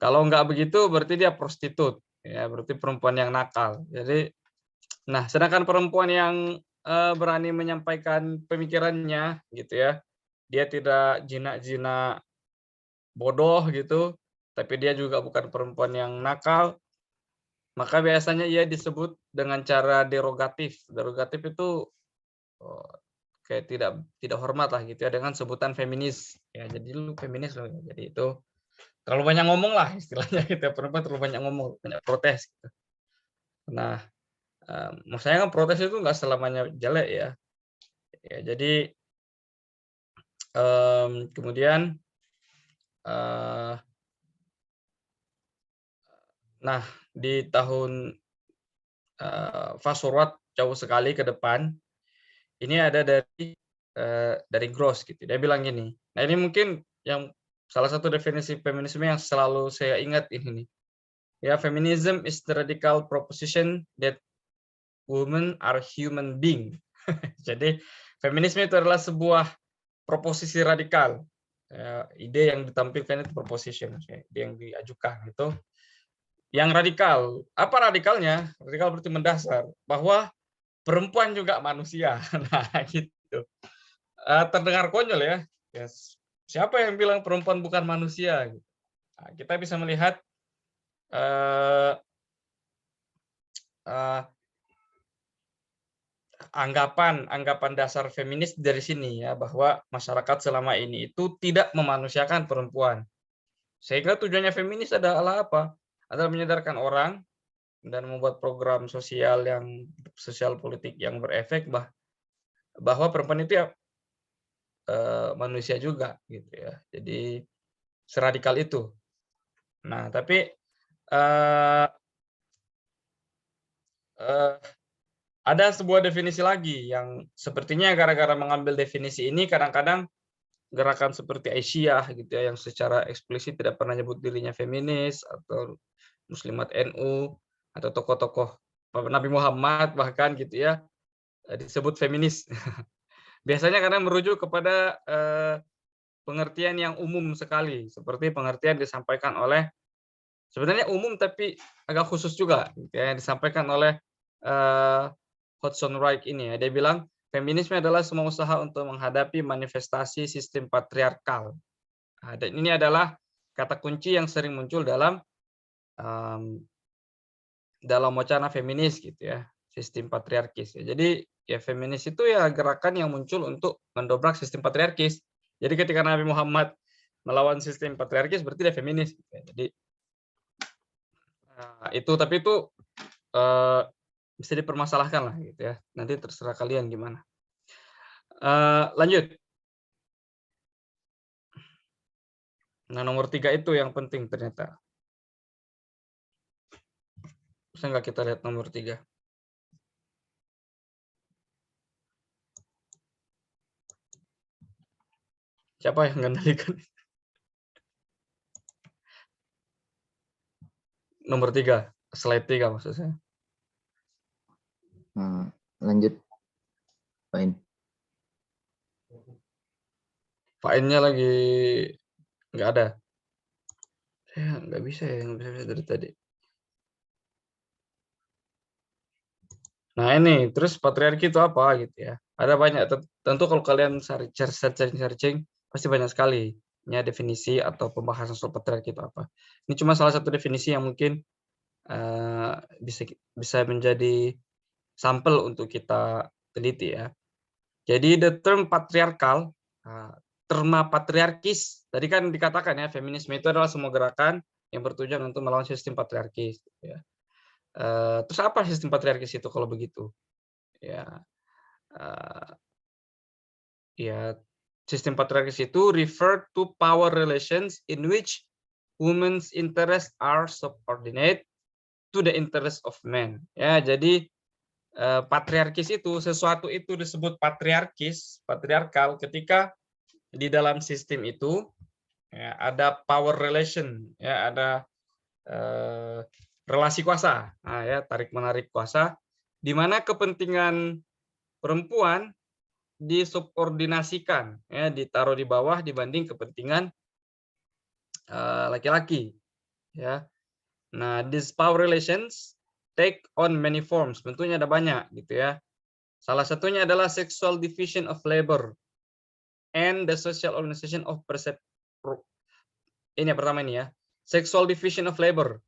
Kalau nggak begitu berarti dia prostitut, ya berarti perempuan yang nakal. Jadi, nah sedangkan perempuan yang berani menyampaikan pemikirannya gitu ya, dia tidak jinak-jinak bodoh gitu, tapi dia juga bukan perempuan yang nakal, maka biasanya ia disebut dengan cara derogatif. Derogatif itu kayak tidak hormat lah gitu ya, dengan sebutan feminis ya, jadi lu feminis loh, jadi itu terlalu banyak ngomong lah istilahnya gitu, perempuan terlalu banyak ngomong, banyak protes gitu. Nah, maksudnya kan protes itu nggak selamanya jelek ya, jadi kemudian nah di tahun fast forward jauh sekali ke depan, ini ada dari Gross gitu. Dia bilang gini. Nah, ini mungkin yang salah satu definisi feminisme yang selalu saya ingat ini nih. Ya, feminism is the radical proposition that women are human being. Jadi, feminisme itu adalah sebuah proposisi radikal. Ide yang ditampilkan itu proposition, ide yang diajukan itu. Yang radikal. Apa radikalnya? Radikal berarti mendasar bahwa perempuan juga manusia. Nah, gitu. Terdengar konyol ya. Siapa yang bilang perempuan bukan manusia? Nah, kita bisa melihat anggapan dasar feminis dari sini ya, bahwa masyarakat selama ini itu tidak memanusiakan perempuan. Sehingga tujuannya feminis adalah apa? Adalah menyadarkan orang dan membuat program sosial politik yang berefek bahwa perempuan itu ya manusia juga gitu ya. Jadi seradikal itu. Nah, tapi ada sebuah definisi lagi yang sepertinya gara-gara mengambil definisi ini kadang-kadang gerakan seperti Aisyah gitu ya, yang secara eksplisit tidak pernah nyebut dirinya feminis, atau Muslimat NU, atau tokoh-tokoh Nabi Muhammad bahkan gitu ya, disebut feminis. Biasanya karena merujuk kepada pengertian yang umum sekali, seperti pengertian disampaikan oleh, sebenarnya umum tapi agak khusus juga gitu ya, yang disampaikan oleh Hudson Wright ini ya. Dia bilang feminisme adalah semua usaha untuk menghadapi manifestasi sistem patriarkal. Nah, dan ini adalah kata kunci yang sering muncul dalam wacana feminis gitu ya, sistem patriarkis. Jadi ya feminis itu ya gerakan yang muncul untuk mendobrak sistem patriarkis. Jadi ketika Nabi Muhammad melawan sistem patriarkis berarti dia feminis. Jadi tapi itu bisa dipermasalahkan lah gitu ya. Nanti terserah kalian gimana. Lanjut. Nah, nomor 3 itu yang penting ternyata. Bisa nggak kita lihat nomor 3? Siapa yang mengendalikan? Nomor 3, slide 3 maksud saya.
Lanjut. Fine.
Fine-nya lagi nggak ada. Saya nggak bisa dari tadi. Nah ini, terus patriarki itu apa gitu ya? Ada banyak. Tentu kalau kalian searching, pasti banyak sekali ya definisi atau pembahasan soal patriarki itu apa. Ini cuma salah satu definisi yang mungkin bisa menjadi sampel untuk kita teliti ya. Jadi the term patriarkal, terma patriarkis, tadi kan dikatakan ya, feminisme itu adalah semua gerakan yang bertujuan untuk melawan sistem patriarkis. Ya. Terus apa sistem patriarkis itu kalau begitu? Ya, sistem patriarkis itu refer to power relations in which women's interests are subordinate to the interest of men. Ya, jadi patriarkis itu, sesuatu itu disebut patriarkal ketika di dalam sistem itu ya, ada power relation, ya, ada relasi kuasa, ya, tarik menarik kuasa, di mana kepentingan perempuan disubordinasikan, ya, ditaruh di bawah dibanding kepentingan laki-laki, ya. Nah, these power relations take on many forms, bentuknya ada banyak gitu ya. Salah satunya adalah sexual division of labor and the social organization of ini yang pertama ini ya, sexual division of labor.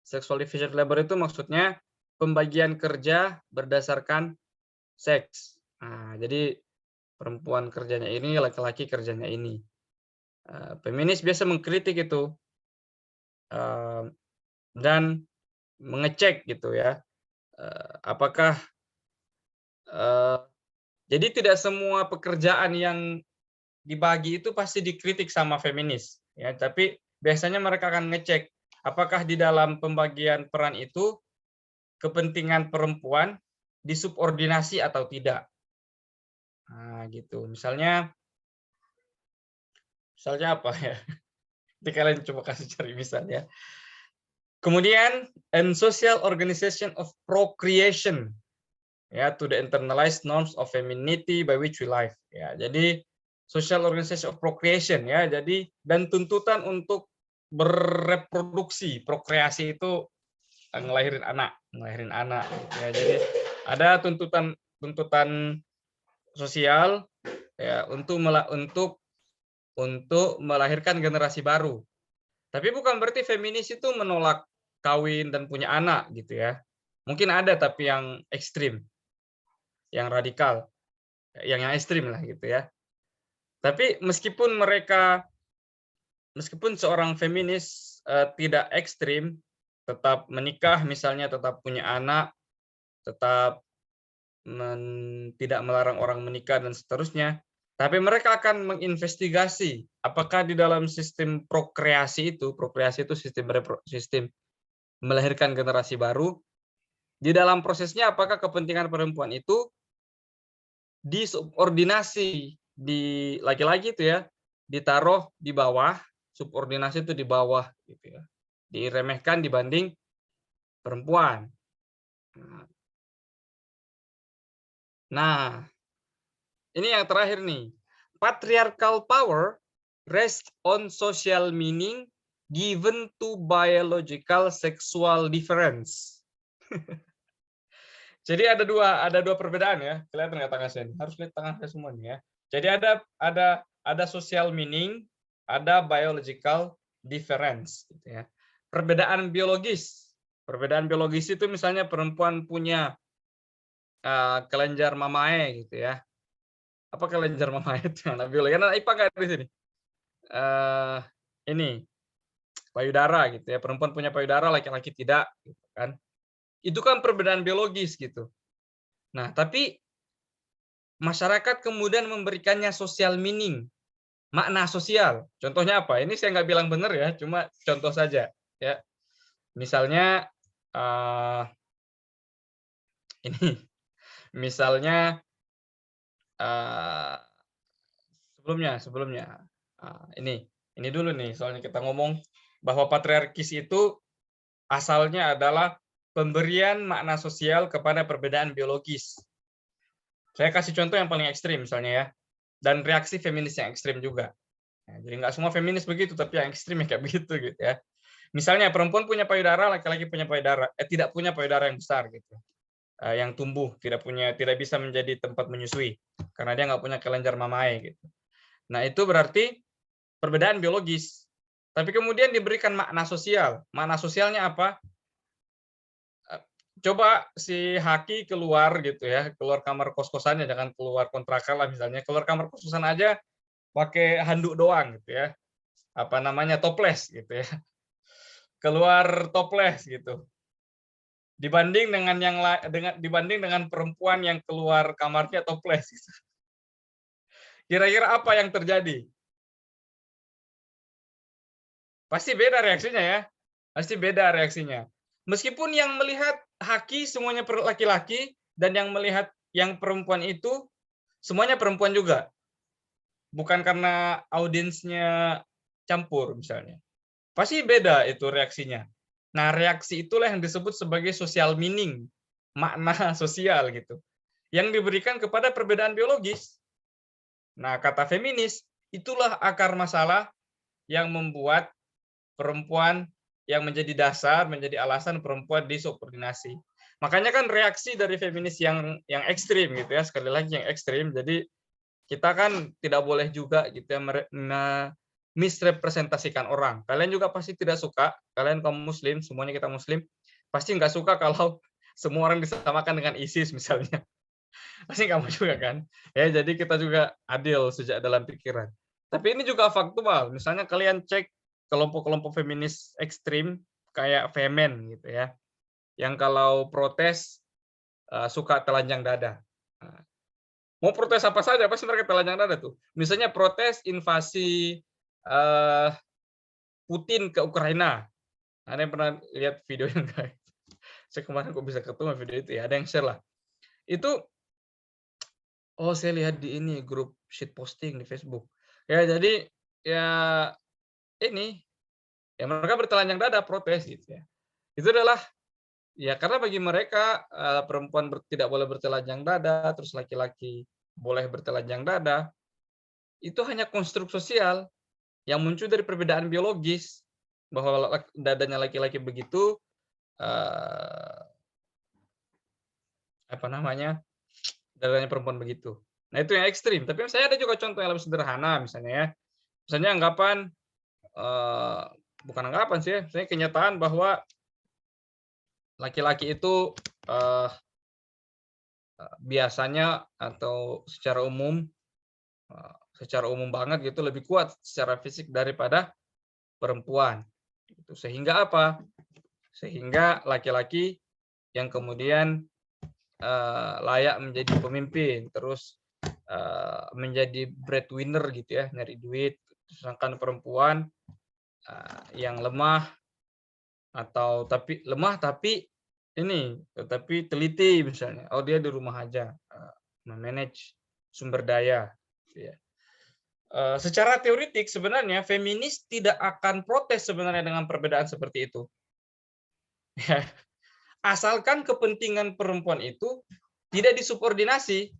Sexual division of labor itu maksudnya pembagian kerja berdasarkan seks. Nah, jadi perempuan kerjanya ini, laki-laki kerjanya ini. Feminis biasa mengkritik itu dan mengecek gitu ya, apakah jadi tidak semua pekerjaan yang dibagi itu pasti dikritik sama feminis ya, tapi biasanya mereka akan ngecek apakah di dalam pembagian peran itu kepentingan perempuan disubordinasi atau tidak. Nah, gitu. Misalnya apa ya? Nanti kalian coba kasih cari misalnya. Kemudian, and social organization of procreation, ya, to the internalized norms of femininity by which we live. Ya, jadi social organization of procreation, ya, jadi dan tuntutan untuk berreproduksi, prokreasi itu ngelahirin anak, ya, jadi ada tuntutan sosial ya untuk melahirkan generasi baru. Tapi bukan berarti feminis itu menolak kawin dan punya anak gitu ya. Mungkin ada tapi yang ekstrim, yang radikal, yang ekstrim lah gitu ya. Tapi meskipun seorang feminis tidak ekstrim, tetap menikah misalnya, tetap punya anak, tetap tidak melarang orang menikah dan seterusnya, tapi mereka akan menginvestigasi apakah di dalam sistem prokreasi itu sistem melahirkan generasi baru, di dalam prosesnya apakah kepentingan perempuan itu disubordinasi di laki-laki itu ya, ditaruh di bawah, subordinasi itu di bawah gitu ya, diremehkan dibanding perempuan. Nah, ini yang terakhir nih. Patriarchal power rests on social meaning given to biological sexual difference. Jadi ada dua perbedaan ya. Kelihatan nggak tangan saya? Harus lihat tangan saya semua nih ya. Jadi ada social meaning, ada biological difference gitu ya. Perbedaan biologis. Perbedaan biologis itu misalnya perempuan punya kelenjar mamae gitu ya. Apa kelenjar mamae itu? Anak biologi. Anak IPA nggak di sini? Ini payudara gitu ya. Perempuan punya payudara, laki-laki tidak gitu kan. Itu kan perbedaan biologis gitu. Nah, tapi masyarakat kemudian memberikannya social meaning, makna sosial. Contohnya apa? Ini saya nggak bilang benar ya, cuma contoh saja. Ya, misalnya ini, misalnya sebelumnya ini dulu nih, soalnya kita ngomong bahwa patriarkis itu asalnya adalah pemberian makna sosial kepada perbedaan biologis. Saya kasih contoh yang paling ekstrim misalnya ya, dan reaksi feminis yang ekstrim juga. Nah, jadi nggak semua feminis begitu, tapi yang ekstrim ya kayak begitu gitu ya. Misalnya perempuan punya payudara, laki-laki punya payudara, tidak punya payudara yang besar gitu, yang tumbuh, tidak bisa menjadi tempat menyusui karena dia nggak punya kelenjar mamae gitu. Nah itu berarti perbedaan biologis. Tapi kemudian diberikan makna sosial. Makna sosialnya apa? Coba si Haki keluar gitu ya, keluar kamar kos-kosannya, jangan keluar kontrakan lah misalnya, keluar kamar kos-kosan aja pakai handuk doang gitu ya, apa namanya, toples gitu ya, keluar toples gitu, dibanding dengan perempuan yang keluar kamarnya toples gitu. Kira-kira apa yang terjadi? Pasti beda reaksinya ya, pasti beda reaksinya. Meskipun yang melihat Haki semuanya laki-laki dan yang melihat yang perempuan itu semuanya perempuan juga. Bukan karena audiensnya campur misalnya. Pasti beda itu reaksinya. Nah, reaksi itulah yang disebut sebagai social meaning, makna sosial gitu. Yang diberikan kepada perbedaan biologis. Nah, kata feminis, itulah akar masalah yang membuat perempuan yang menjadi dasar, menjadi alasan perempuan disubordinasi. Makanya kan reaksi dari feminis yang ekstrim gitu ya, sekali lagi yang ekstrim. Jadi kita kan tidak boleh juga gitu ya misrepresentasikan orang. Kalian juga pasti tidak suka, kalian kaum muslim, semuanya kita muslim, pasti nggak suka kalau semua orang disamakan dengan ISIS misalnya. Pasti kamu juga kan. Ya, jadi kita juga adil sejak dalam pikiran. Tapi ini juga faktual. Misalnya kalian cek kelompok-kelompok feminis ekstrim kayak Femen gitu ya, yang kalau protes suka telanjang dada. Mau protes apa saja pasti mereka telanjang dada tuh. Misalnya protes invasi Putin ke Ukraina. Ada yang pernah lihat video yang kayak? Saya kemarin kok bisa ketemu video itu ya, ada yang share lah. Itu saya lihat di ini grup shit posting di Facebook. Ya jadi ya ini ya mereka bertelanjang dada protes gitu ya. Itu adalah ya karena bagi mereka perempuan tidak boleh bertelanjang dada, terus laki-laki boleh bertelanjang dada. Itu hanya konstruk sosial yang muncul dari perbedaan biologis, bahwa dadanya laki-laki begitu dadanya perempuan begitu. Nah itu yang ekstrim. Tapi saya ada juga contoh yang lebih sederhana misalnya ya. Misalnya anggapan bukan anggapan sih, saya kenyataan bahwa laki-laki itu eh, biasanya atau secara umum banget gitu lebih kuat secara fisik daripada perempuan. Sehingga apa? Sehingga laki-laki yang kemudian layak menjadi pemimpin, terus menjadi breadwinner gitu ya, nyari duit. Sedangkan perempuan yang lemah tapi ini tetapi teliti misalnya, oh dia di rumah aja memanage sumber daya. Ya. Secara teoritik sebenarnya feminis tidak akan protes sebenarnya dengan perbedaan seperti itu. Asalkan kepentingan perempuan itu tidak disubordinasi.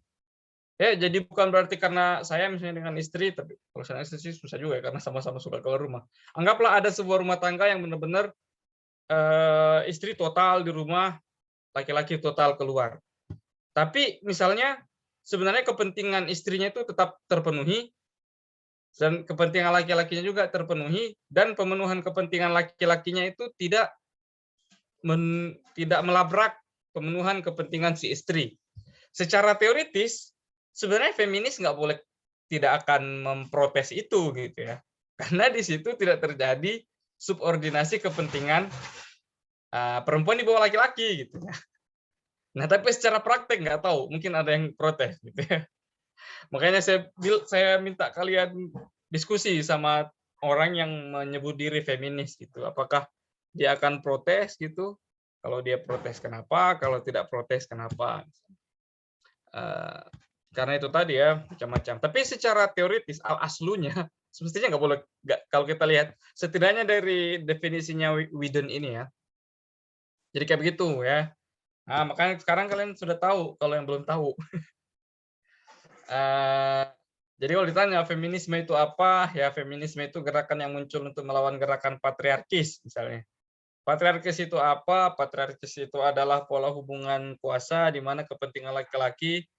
Ya, jadi bukan berarti karena saya misalnya dengan istri, tapi kalau saya istri sih susah juga ya, karena sama-sama suka keluar rumah. Anggaplah ada sebuah rumah tangga yang benar-benar istri total di rumah, laki-laki total keluar. Tapi misalnya sebenarnya kepentingan istrinya itu tetap terpenuhi, dan kepentingan laki-lakinya juga terpenuhi, dan pemenuhan kepentingan laki-lakinya itu tidak melabrak pemenuhan kepentingan si istri. Secara teoritis sebenarnya feminis tidak akan memprotes itu gitu ya, karena di situ tidak terjadi subordinasi kepentingan perempuan di bawah laki-laki gitu ya. Nah tapi secara praktek nggak tahu, mungkin ada yang protes gitu ya. Makanya saya minta kalian diskusi sama orang yang menyebut diri feminis gitu. Apakah dia akan protes gitu? Kalau dia protes kenapa? Kalau tidak protes kenapa? Karena itu tadi ya macam-macam. Tapi secara teoritis aslunya semestinya nggak boleh. Kalau kita lihat setidaknya dari definisinya Whedon ini ya. Jadi kayak begitu ya. Nah, makanya sekarang kalian sudah tahu kalau yang belum tahu. Jadi kalau ditanya feminisme itu apa, ya feminisme itu gerakan yang muncul untuk melawan gerakan patriarkis misalnya. Patriarkis itu apa? Patriarkis itu adalah pola hubungan kuasa di mana kepentingan laki-laki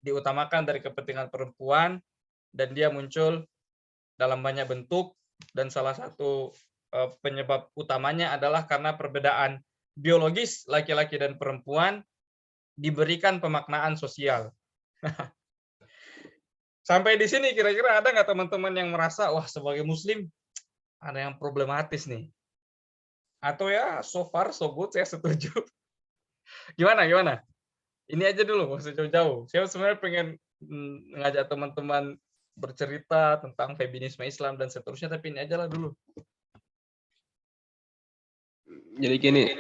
diutamakan dari kepentingan perempuan, dan dia muncul dalam banyak bentuk, dan salah satu penyebab utamanya adalah karena perbedaan biologis laki-laki dan perempuan diberikan pemaknaan sosial. Sampai di sini kira-kira ada nggak teman-teman yang merasa wah sebagai muslim ada yang problematis nih? Atau ya so far so good, saya setuju. Gimana? Ini aja dulu, nggak usah jauh-jauh. Saya sebenarnya pengen ngajak teman-teman bercerita tentang feminisme Islam dan seterusnya, tapi ini aja lah dulu.
Jadi gini,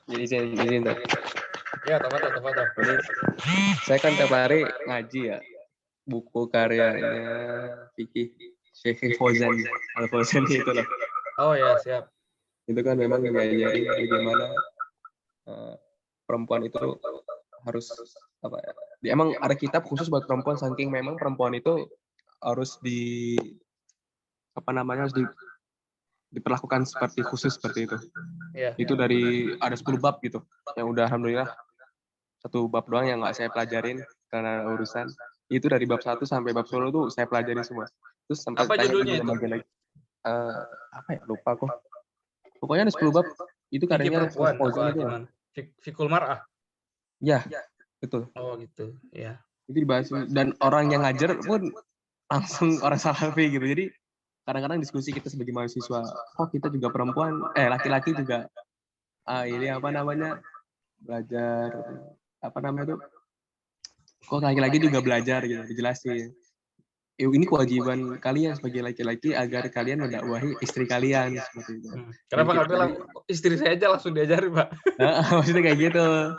jadi izin tak?
Ya, tafadhol.
Jadi saya kan tiap hari ngaji ya, buku karyanya Fikih Syekh Fauzan Al-Fauzan itu loh.
Oh ya, siap.
Itu kan memang ngajarin bagaimana perempuan itu harus apa ya? Emang ada kitab khusus buat perempuan, saking memang perempuan itu harus harus diperlakukan seperti khusus seperti itu.
Ya.
Itu dari ada 10 bab gitu. Yang udah alhamdulillah satu bab doang yang nggak saya pelajarin karena urusan. Itu dari bab 1 sampai bab 10 tuh saya pelajarin semua. Terus sampai
apa judulnya itu?
Lagi. Apa ya? Lupa kok. Pokoknya ada 10 bab. Itu karyanya
perempuan itu. Fikul Mar'ah.
Ya, betul.
Oh gitu, ya.
Itu dibahas dan orang yang ngajar pun langsung orang Salafi gitu. Jadi kadang-kadang diskusi kita sebagai mahasiswa, kita juga perempuan, laki-laki juga ini belajar kok laki-laki juga belajar gitu, dijelasin. Ini kewajiban kalian sebagai laki-laki agar kalian mendakwahi istri kalian seperti itu.
Kenapa nggak bilang istri saya aja langsung diajari, Pak?
Maksudnya kayak gitu.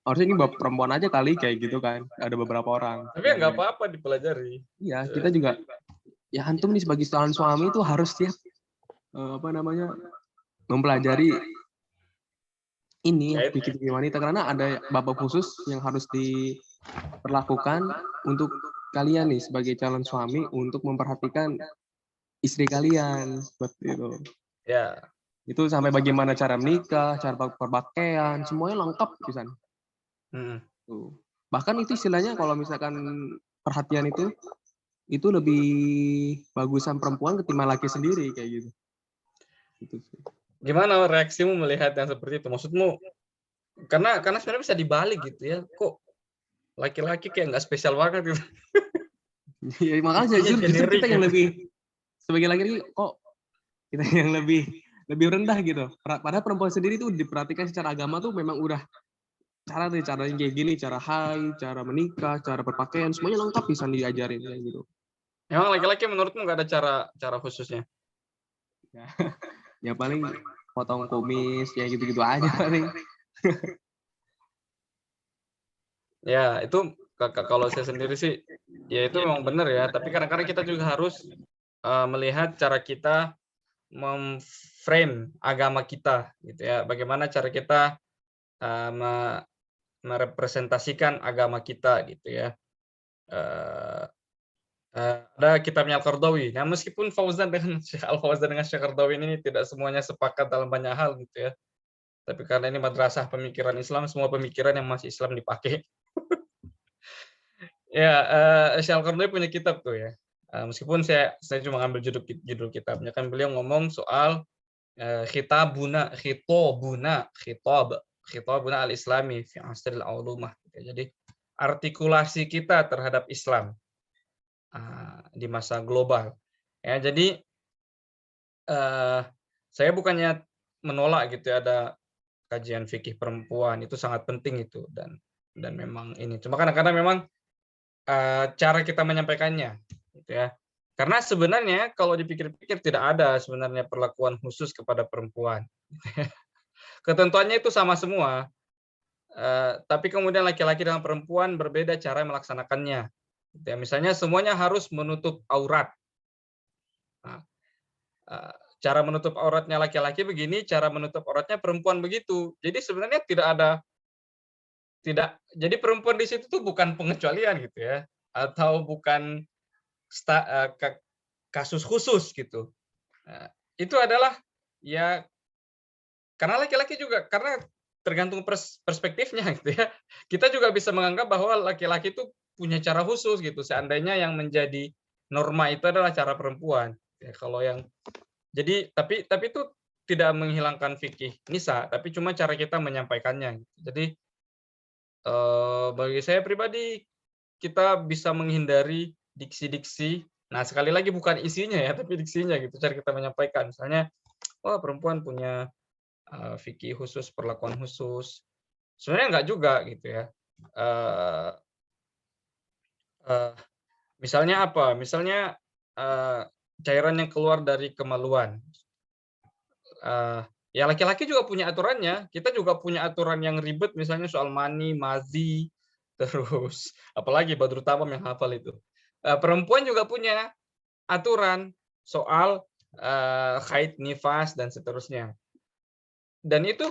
Harusnya ini bab perempuan aja kali kayak gitu kan. Ada beberapa orang.
Tapi ya nggak apa-apa dipelajari.
Iya, kita juga ya antum nih sebagai calon suami itu harus siap mempelajari ini fikih wanita, karena ada bab khusus yang harus diperlakukan untuk kalian nih sebagai calon suami untuk memperhatikan istri kalian seperti itu.
Ya.
Itu sampai bagaimana cara menikah, cara berpakaian, semuanya lengkap di sana. Tuh. Bahkan itu istilahnya kalau misalkan perhatian itu lebih bagusan perempuan ketimbang laki sendiri kayak gitu.
Gimana reaksimu melihat yang seperti itu? Maksudmu Karena sebenarnya bisa dibalik gitu ya. Kok laki-laki kayak nggak spesial banget gitu.
Ya, makanya
Isinya
justru
generik
kita yang
gitu.
lebih sebagai laki-laki kok kita yang lebih rendah gitu. Padahal perempuan sendiri tuh diperhatikan secara agama tuh memang udah cara yang kayak gini, cara haid, cara menikah, cara berpakaian, semuanya lengkap bisa diajarin kayak gitu.
Emang laki-laki menurutmu nggak ada cara khususnya?
Ya paling potong kumis, ya gitu-gitu aja paling.
Ya itu kalau saya sendiri sih, ya itu memang benar ya. Tapi kadang-kadang kita juga harus melihat cara kita memframe agama kita, gitu ya. Bagaimana cara kita merepresentasikan agama kita, gitu ya. Ada kitabnya Al-Qardawi. Nah, meskipun Fauzan dengan Syekh Al-Fauzan dengan Syekh Qardawi ini tidak semuanya sepakat dalam banyak hal, gitu ya. Tapi karena ini madrasah pemikiran Islam, semua pemikiran yang masih Islam dipakai. Ya, Syekh Al-Qardawi punya kitab tuh ya. Meskipun saya cuma ngambil judul kitabnya, kan beliau ngomong soal khitab al-islami fi asril ulumah. Jadi artikulasi kita terhadap Islam di masa global. Ya, jadi saya bukannya menolak gitu ya ada kajian fikih perempuan, itu sangat penting itu dan memang ini. Cuma kadang-kadang memang cara kita menyampaikannya, gitu ya. Karena sebenarnya kalau dipikir-pikir tidak ada sebenarnya perlakuan khusus kepada perempuan. Ketentuannya itu sama semua. Tapi kemudian laki-laki dan perempuan berbeda cara melaksanakannya. Ya, misalnya semuanya harus menutup aurat. Nah, cara menutup auratnya laki-laki begini, cara menutup auratnya perempuan begitu. Jadi sebenarnya jadi perempuan di situ tuh bukan pengecualian gitu ya, atau bukan kasus khusus gitu. Itu adalah ya karena laki-laki juga karena tergantung perspektifnya gitu ya. Kita juga bisa menganggap bahwa laki-laki itu punya cara khusus gitu. Seandainya yang menjadi norma itu adalah cara perempuan. Ya, kalau yang jadi tapi itu tidak menghilangkan fikih nisa, tapi cuma cara kita menyampaikannya. Jadi bagi saya pribadi kita bisa menghindari diksi-diksi. Nah, sekali lagi bukan isinya ya, tapi diksinya gitu, cara kita menyampaikan. Misalnya, wah perempuan punya fikih khusus, perlakuan khusus. Sebenarnya enggak juga gitu ya. Misalnya apa? Misalnya cairan yang keluar dari kemaluan. Ya laki-laki juga punya aturannya. Kita juga punya aturan yang ribet, misalnya soal mani, mazi, terus apalagi Badrut Tamam yang hafal itu. Perempuan juga punya aturan soal haid, nifas dan seterusnya. Dan itu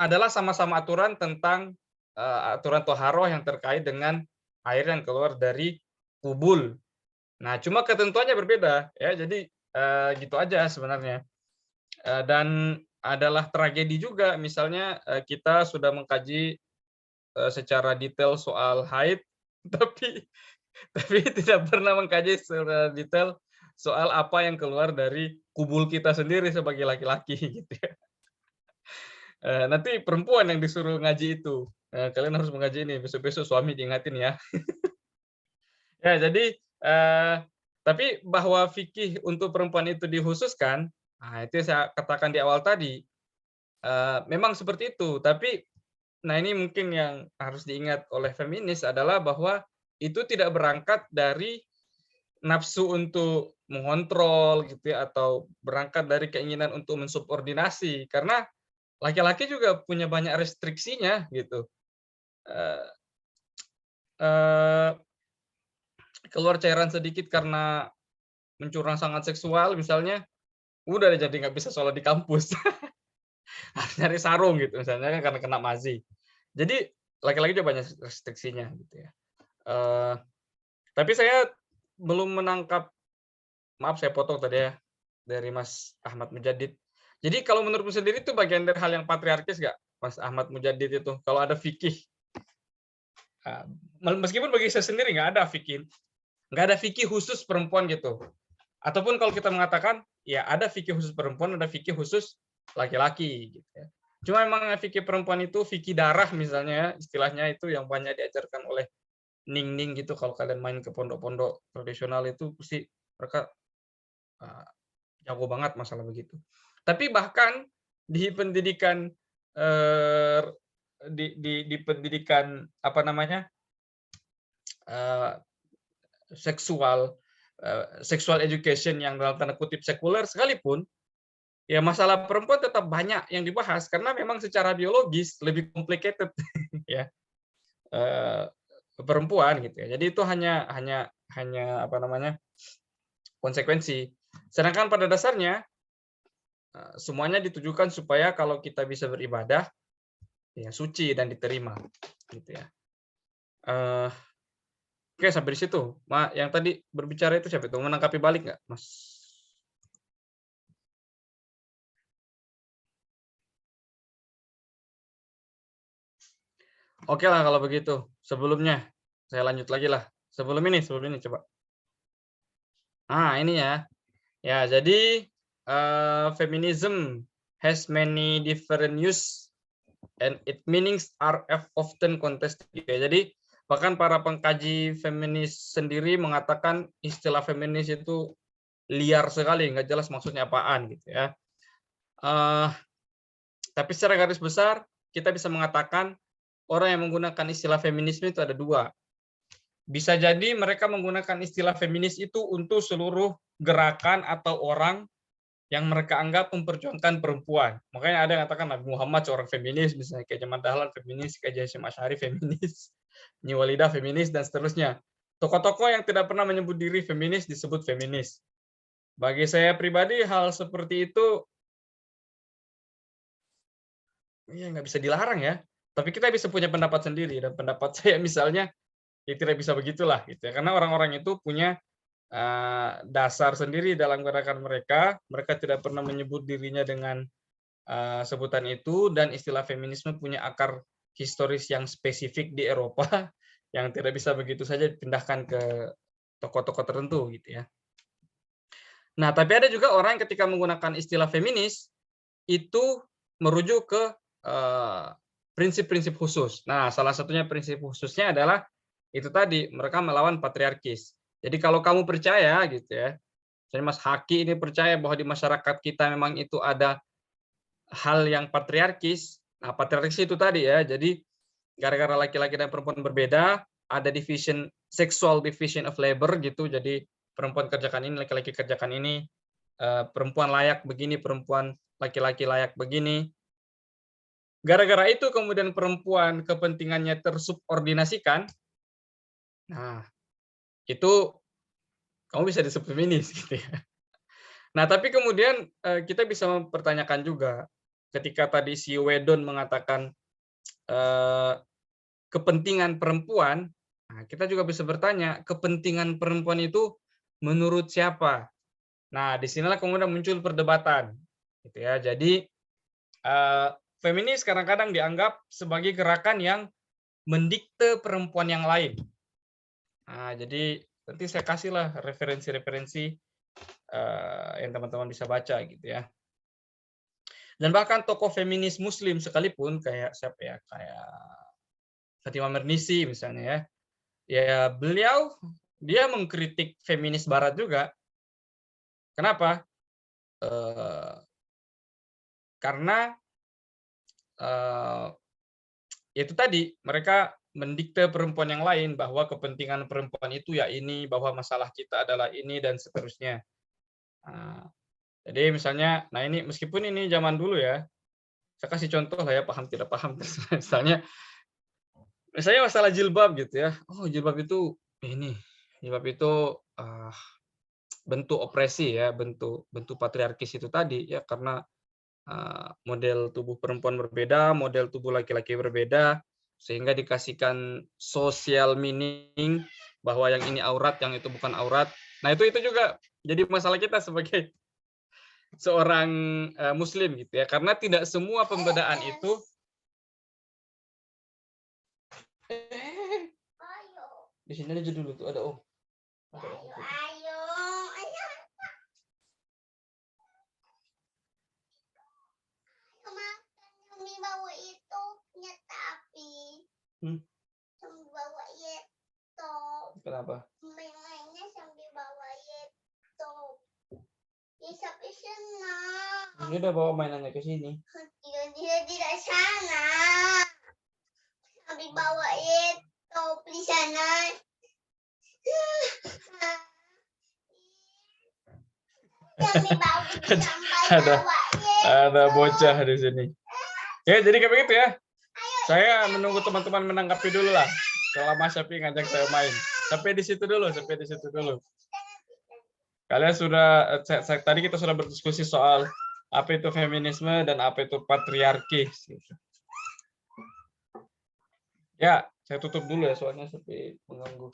adalah sama-sama aturan tentang aturan toharoh yang terkait dengan air yang keluar dari kubul. Nah, cuma ketentuannya berbeda ya. Jadi gitu aja sebenarnya. Dan adalah tragedi juga misalnya kita sudah mengkaji secara detail soal haid, tapi tidak pernah mengkaji secara detail soal apa yang keluar dari kubul kita sendiri sebagai laki-laki gitu ya. Nanti perempuan yang disuruh ngaji itu. Kalian harus mengaji ini, besok-besok suami diingatin ya. Ya, jadi tapi bahwa fikih untuk perempuan itu dikhususkan, nah itu saya katakan di awal tadi, memang seperti itu. Tapi, nah ini mungkin yang harus diingat oleh feminis adalah bahwa itu tidak berangkat dari nafsu untuk mengontrol gitu ya, atau berangkat dari keinginan untuk mensubordinasi. Karena laki-laki juga punya banyak restriksinya gitu. Keluar cairan sedikit karena mencurang sangat seksual misalnya, udah jadi nggak bisa sholat di kampus. Harus nyari sarung gitu misalnya kan karena kena mazi. Jadi laki-laki juga banyak restriksinya gitu ya. Tapi saya belum menangkap, maaf saya potong tadi ya dari Mas Ahmad Mujadid. Jadi kalau menurutmu sendiri itu bagian dari hal yang patriarkis nggak, Mas Ahmad Mujadid itu? Kalau ada fikih, meskipun bagi saya sendiri nggak ada fikih khusus perempuan gitu. Ataupun kalau kita mengatakan ya ada fikih khusus perempuan, ada fikih khusus laki-laki gitu ya. Cuma memang fikih perempuan itu fikih darah misalnya ya, istilahnya itu yang banyak diajarkan oleh Ning gitu. Kalau kalian main ke pondok-pondok tradisional itu pasti mereka jago banget masalah begitu. Tapi bahkan di pendidikan di pendidikan apa namanya sexual education yang dalam tanda kutip sekuler sekalipun, ya masalah perempuan tetap banyak yang dibahas karena memang secara biologis lebih complicated ya perempuan gitu ya. Jadi itu hanya apa namanya konsekuensi. Sedangkan pada dasarnya semuanya ditujukan supaya kalau kita bisa beribadah ya suci dan diterima gitu ya. Oke, sampai di situ. Yang tadi berbicara itu siapa itu? Menangkapi balik nggak, Mas? Oke lah kalau begitu. Sebelumnya, saya lanjut lagi lah. Sebelum ini coba. Ini ya. Ya, jadi feminism has many different use and its meanings are often contested. Ya, jadi bahkan para pengkaji feminis sendiri mengatakan istilah feminis itu liar sekali, nggak jelas maksudnya apaan gitu ya. Tapi secara garis besar kita bisa mengatakan orang yang menggunakan istilah feminisme itu ada dua. Bisa jadi mereka menggunakan istilah feminis itu untuk seluruh gerakan atau orang yang mereka anggap memperjuangkan perempuan. Makanya ada yang katakan Nabi Muhammad seorang feminis, misalnya kayak Jamal Dahlan feminis, kayak Hasyim Asy'ari feminis, Nyi Walidah feminis, dan seterusnya. Tokoh-tokoh yang tidak pernah menyebut diri feminis disebut feminis. Bagi saya pribadi, hal seperti itu ya nggak bisa dilarang ya. Tapi kita bisa punya pendapat sendiri, dan pendapat saya misalnya ya tidak bisa begitulah gitu ya. Karena orang-orang itu punya dasar sendiri dalam gerakan mereka tidak pernah menyebut dirinya dengan sebutan itu, dan istilah feminisme punya akar historis yang spesifik di Eropa yang tidak bisa begitu saja dipindahkan ke tokoh-tokoh tertentu gitu ya. Nah, tapi ada juga orang ketika menggunakan istilah feminis itu merujuk ke prinsip-prinsip khusus. Nah, salah satunya prinsip khususnya adalah itu tadi, mereka melawan patriarkis. Jadi kalau kamu percaya gitu ya, misalnya Mas Haki ini percaya bahwa di masyarakat kita memang itu ada hal yang patriarkis. Nah, patriarkis itu tadi ya, jadi gara-gara laki-laki dan perempuan berbeda, ada sexual division of labor gitu. Jadi perempuan kerjakan ini, laki-laki kerjakan ini, perempuan layak begini, perempuan laki-laki layak begini. Gara-gara itu kemudian perempuan kepentingannya tersubordinasikan. Nah, itu kamu bisa disebut feminis gitu ya. Nah, tapi kemudian kita bisa mempertanyakan juga ketika tadi si Wedon mengatakan kepentingan perempuan, nah kita juga bisa bertanya kepentingan perempuan itu menurut siapa? Nah, disinilah kemudian muncul perdebatan gitu ya. Jadi feminis kadang-kadang dianggap sebagai gerakan yang mendikte perempuan yang lain. Nah, jadi nanti saya kasihlah referensi-referensi yang teman-teman bisa baca gitu ya. Dan bahkan tokoh feminis Muslim sekalipun kayak siapa ya, kayak Fatimah Mernissi misalnya ya, ya beliau dia mengkritik feminis Barat juga. Kenapa? Karena itu tadi mereka mendikte perempuan yang lain bahwa kepentingan perempuan itu ya ini, bahwa masalah kita adalah ini dan seterusnya. Jadi misalnya, nah ini meskipun ini zaman dulu ya, saya kasih contoh lah ya, paham tidak paham. Misalnya masalah jilbab gitu ya. Oh, jilbab itu ini, jilbab itu bentuk opresi ya, bentuk patriarkis itu tadi ya, karena model tubuh perempuan berbeda, model tubuh laki-laki berbeda, sehingga dikasihkan social meaning bahwa yang ini aurat, yang itu bukan aurat. Nah, itu juga jadi masalah kita sebagai seorang Muslim gitu ya, karena tidak semua pembedaan itu di sini aja dulu tuh ada om.
Sambil bawa laptop.
Kenapa?
Mainnya sambil bawa laptop. Ya sampai sana.
Dia udah bawa mainannya ke sini.
Dia tidak sana. Sambil bawa laptop di sana.
Ada bocah di sini. Ya, jadi kayak begitu ya. Saya menunggu teman-teman menanggapi dulu lah. Selama Syafi ngajak saya main. Sampai di situ dulu. Kalian sudah, tadi kita sudah berdiskusi soal apa itu feminisme dan apa itu patriarki. Ya, saya tutup dulu ya soalnya Syafi mengganggu.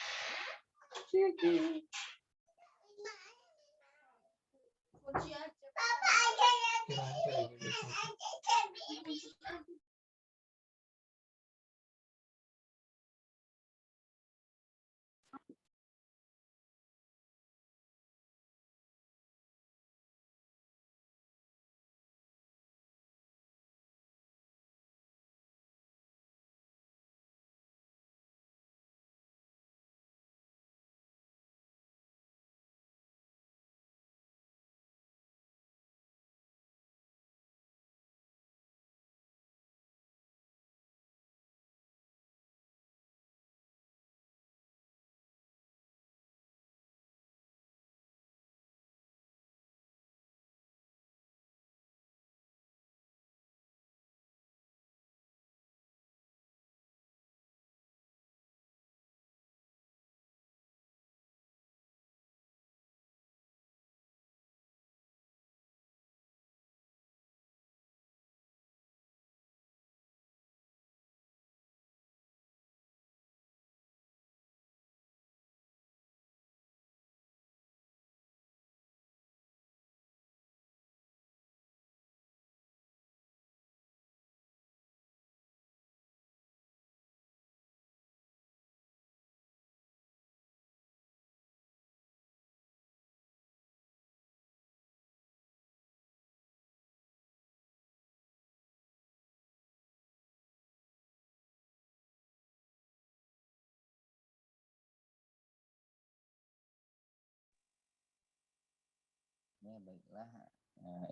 Ya, baiklah.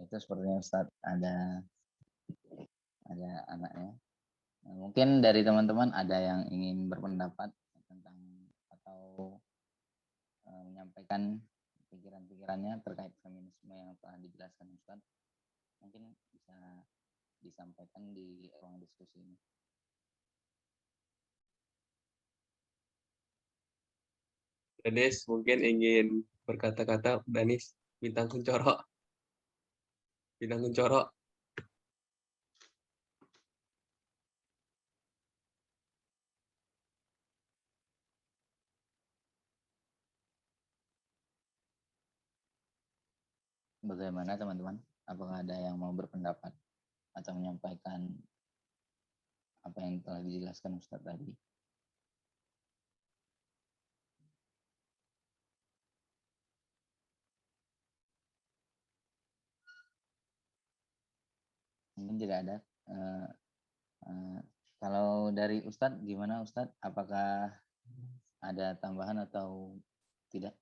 Itu sepertinya Ustadz ada anaknya. Mungkin dari teman-teman ada yang ingin berpendapat tentang atau menyampaikan pikiran-pikirannya terkait feminisme yang telah dijelaskan Ustadz. Mungkin bisa disampaikan di ruang diskusi ini.
Danis mungkin ingin berkata-kata. Danis, bintang kuncorok.
Bagaimana teman-teman? Apakah ada yang mau berpendapat atau menyampaikan apa yang telah dijelaskan Ustadz tadi? Mungkin tidak ada. Kalau dari Ustadz, gimana Ustadz? Apakah ada tambahan atau tidak?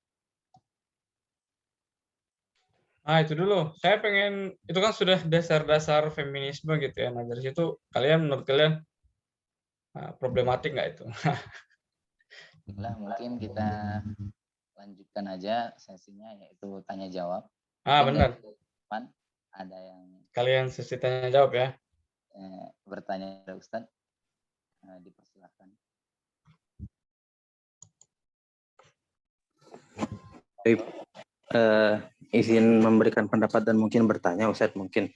Nah, itu dulu. Saya pengen, itu kan sudah dasar-dasar feminisme gitu ya. Nah, dari situ menurut kalian problematik nggak itu?
Mungkin kita lanjutkan aja sesinya, yaitu tanya jawab.
Benar.
Depan ada yang
Kalian sesi tanya jawab ya.
Bertanya kepada Ustadz, dipersilakan.
Baik, izin memberikan pendapat dan mungkin bertanya Ustadz mungkin.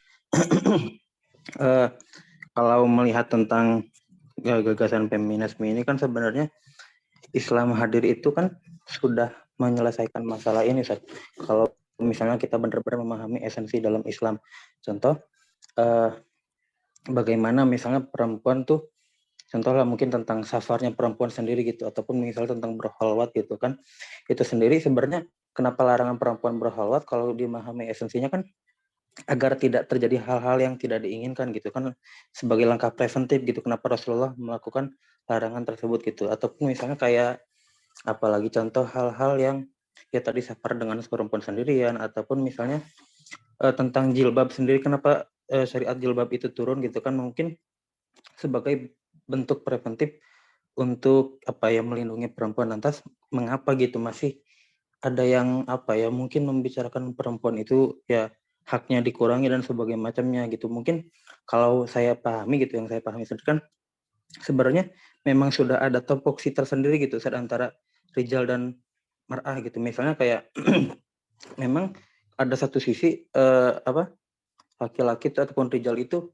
Kalau melihat tentang gagasan feminisme ini kan sebenarnya Islam hadir itu kan sudah menyelesaikan masalah ini Ustadz. Kalau misalnya kita benar-benar memahami esensi dalam Islam. Contoh, bagaimana misalnya perempuan tuh, contohnya mungkin tentang safarnya perempuan sendiri gitu, ataupun misalnya tentang berkhalwat gitu kan, itu sendiri sebenarnya kenapa larangan perempuan berkhalwat kalau dimahami esensinya kan agar tidak terjadi hal-hal yang tidak diinginkan gitu kan, sebagai langkah preventif gitu. Kenapa Rasulullah melakukan larangan tersebut gitu. Ataupun misalnya kayak apalagi contoh hal-hal yang ya tadi safar dengan perempuan sendirian, ataupun misalnya tentang jilbab sendiri, kenapa syariat jilbab itu turun gitu kan, mungkin sebagai bentuk preventif untuk melindungi perempuan. Lantas mengapa gitu masih ada yang mungkin membicarakan perempuan itu ya haknya dikurangi dan sebagainya macamnya gitu. Mungkin kalau saya pahami gitu, yang saya pahami sendiri kan sebenarnya memang sudah ada topoksi tersendiri gitu antara rijal dan mar'ah gitu. Misalnya kayak memang ada satu sisi laki-laki ataupun rijal itu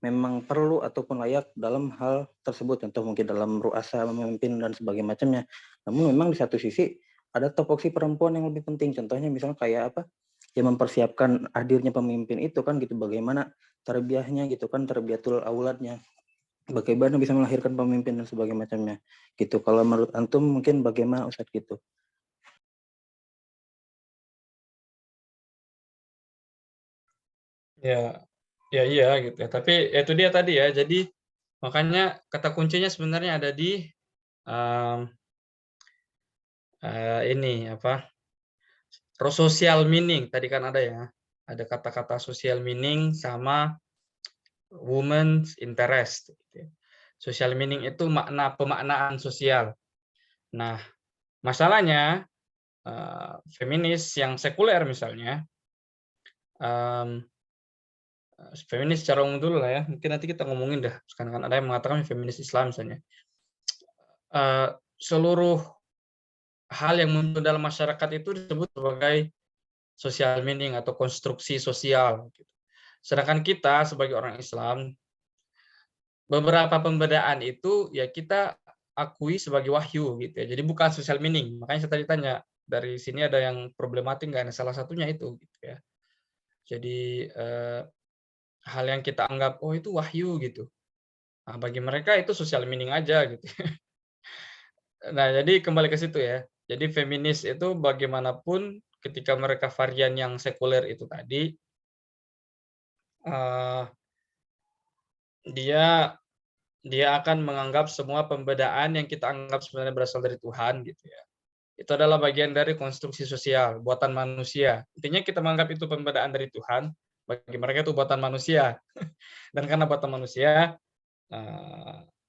memang perlu ataupun layak dalam hal tersebut, contoh mungkin dalam ru'asa, memimpin dan sebagainya macamnya. Namun memang di satu sisi ada topoksi perempuan yang lebih penting, contohnya misalnya kayak ya mempersiapkan hadirnya pemimpin itu kan gitu, bagaimana tarbiyahnya gitu kan, tarbiyatul auladnya, bagaimana bisa melahirkan pemimpin dan sebagainya macamnya gitu. Kalau menurut antum mungkin bagaimana Ustadz gitu?
Ya, ya iya gitu ya. Tapi itu dia tadi ya. Jadi makanya kata kuncinya sebenarnya ada di ini apa? Social meaning. Tadi kan ada ya. Ada kata-kata social meaning sama women's interest. Gitu ya. Social meaning itu makna pemaknaan sosial. Nah, masalahnya feminis yang sekuler misalnya, feminis secara umum dulu lah ya. Mungkin nanti kita ngomongin dah. Sekarang kan ada yang mengatakan feminis Islam misalnya. Seluruh hal yang muncul dalam masyarakat itu disebut sebagai social meaning atau konstruksi sosial. Sedangkan kita sebagai orang Islam, beberapa pembedaan itu ya kita akui sebagai wahyu gitu ya. Jadi bukan social meaning. Makanya saya tadi tanya, dari sini ada yang problematik nggak? Nah, salah satunya itu gitu ya. Jadi hal yang kita anggap oh itu wahyu gitu. Nah, bagi mereka itu social meaning aja gitu. Nah, jadi kembali ke situ ya. Jadi feminis itu bagaimanapun ketika mereka varian yang sekuler itu tadi, dia akan menganggap semua pembedaan yang kita anggap sebenarnya berasal dari Tuhan gitu ya. Itu adalah bagian dari konstruksi sosial, buatan manusia. Intinya kita menganggap itu pembedaan dari Tuhan, bagi mereka itu buatan manusia. Dan karena buatan manusia,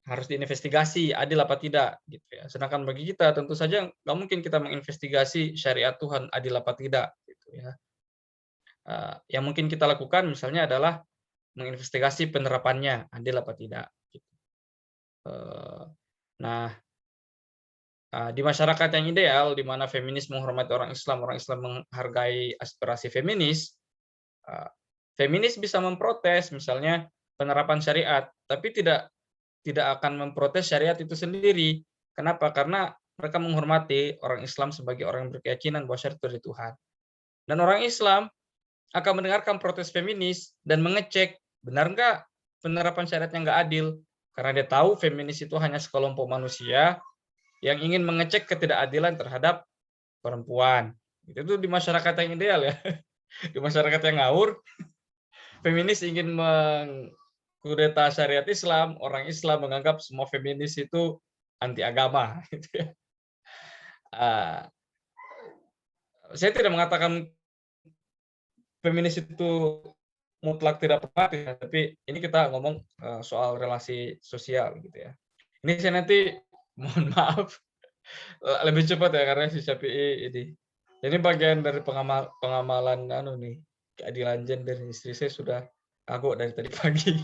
harus diinvestigasi adil apa tidak gitu ya. Sedangkan bagi kita tentu saja nggak mungkin kita menginvestigasi syariat Tuhan adil apa tidak gitu ya. Yang mungkin kita lakukan misalnya adalah menginvestigasi penerapannya adil apa tidak. Gitu. Nah, di masyarakat yang ideal di mana feminis menghormati orang Islam menghargai aspirasi feminis, feminis bisa memprotes misalnya penerapan syariat, tapi tidak akan memprotes syariat itu sendiri. Kenapa? Karena mereka menghormati orang Islam sebagai orang yang berkeyakinan bahwa syariat itu dari Tuhan. Dan orang Islam akan mendengarkan protes feminis dan mengecek benar nggak penerapan syariatnya nggak adil. Karena dia tahu feminis itu hanya sekelompok manusia yang ingin mengecek ketidakadilan terhadap perempuan. Itu di masyarakat yang ideal ya. Di masyarakat yang ngawur, feminis ingin kudeta syariat Islam, orang Islam menganggap semua feminis itu anti agama. Gitu ya. Saya tidak mengatakan feminis itu mutlak tidak problematis, tapi ini kita ngomong soal relasi sosial gitu ya. Ini saya nanti mohon maaf lebih cepat ya karena si Syafi'i ini. Ini bagian dari pengamalan keadilan gender. Istri saya sudah kagok dari tadi pagi.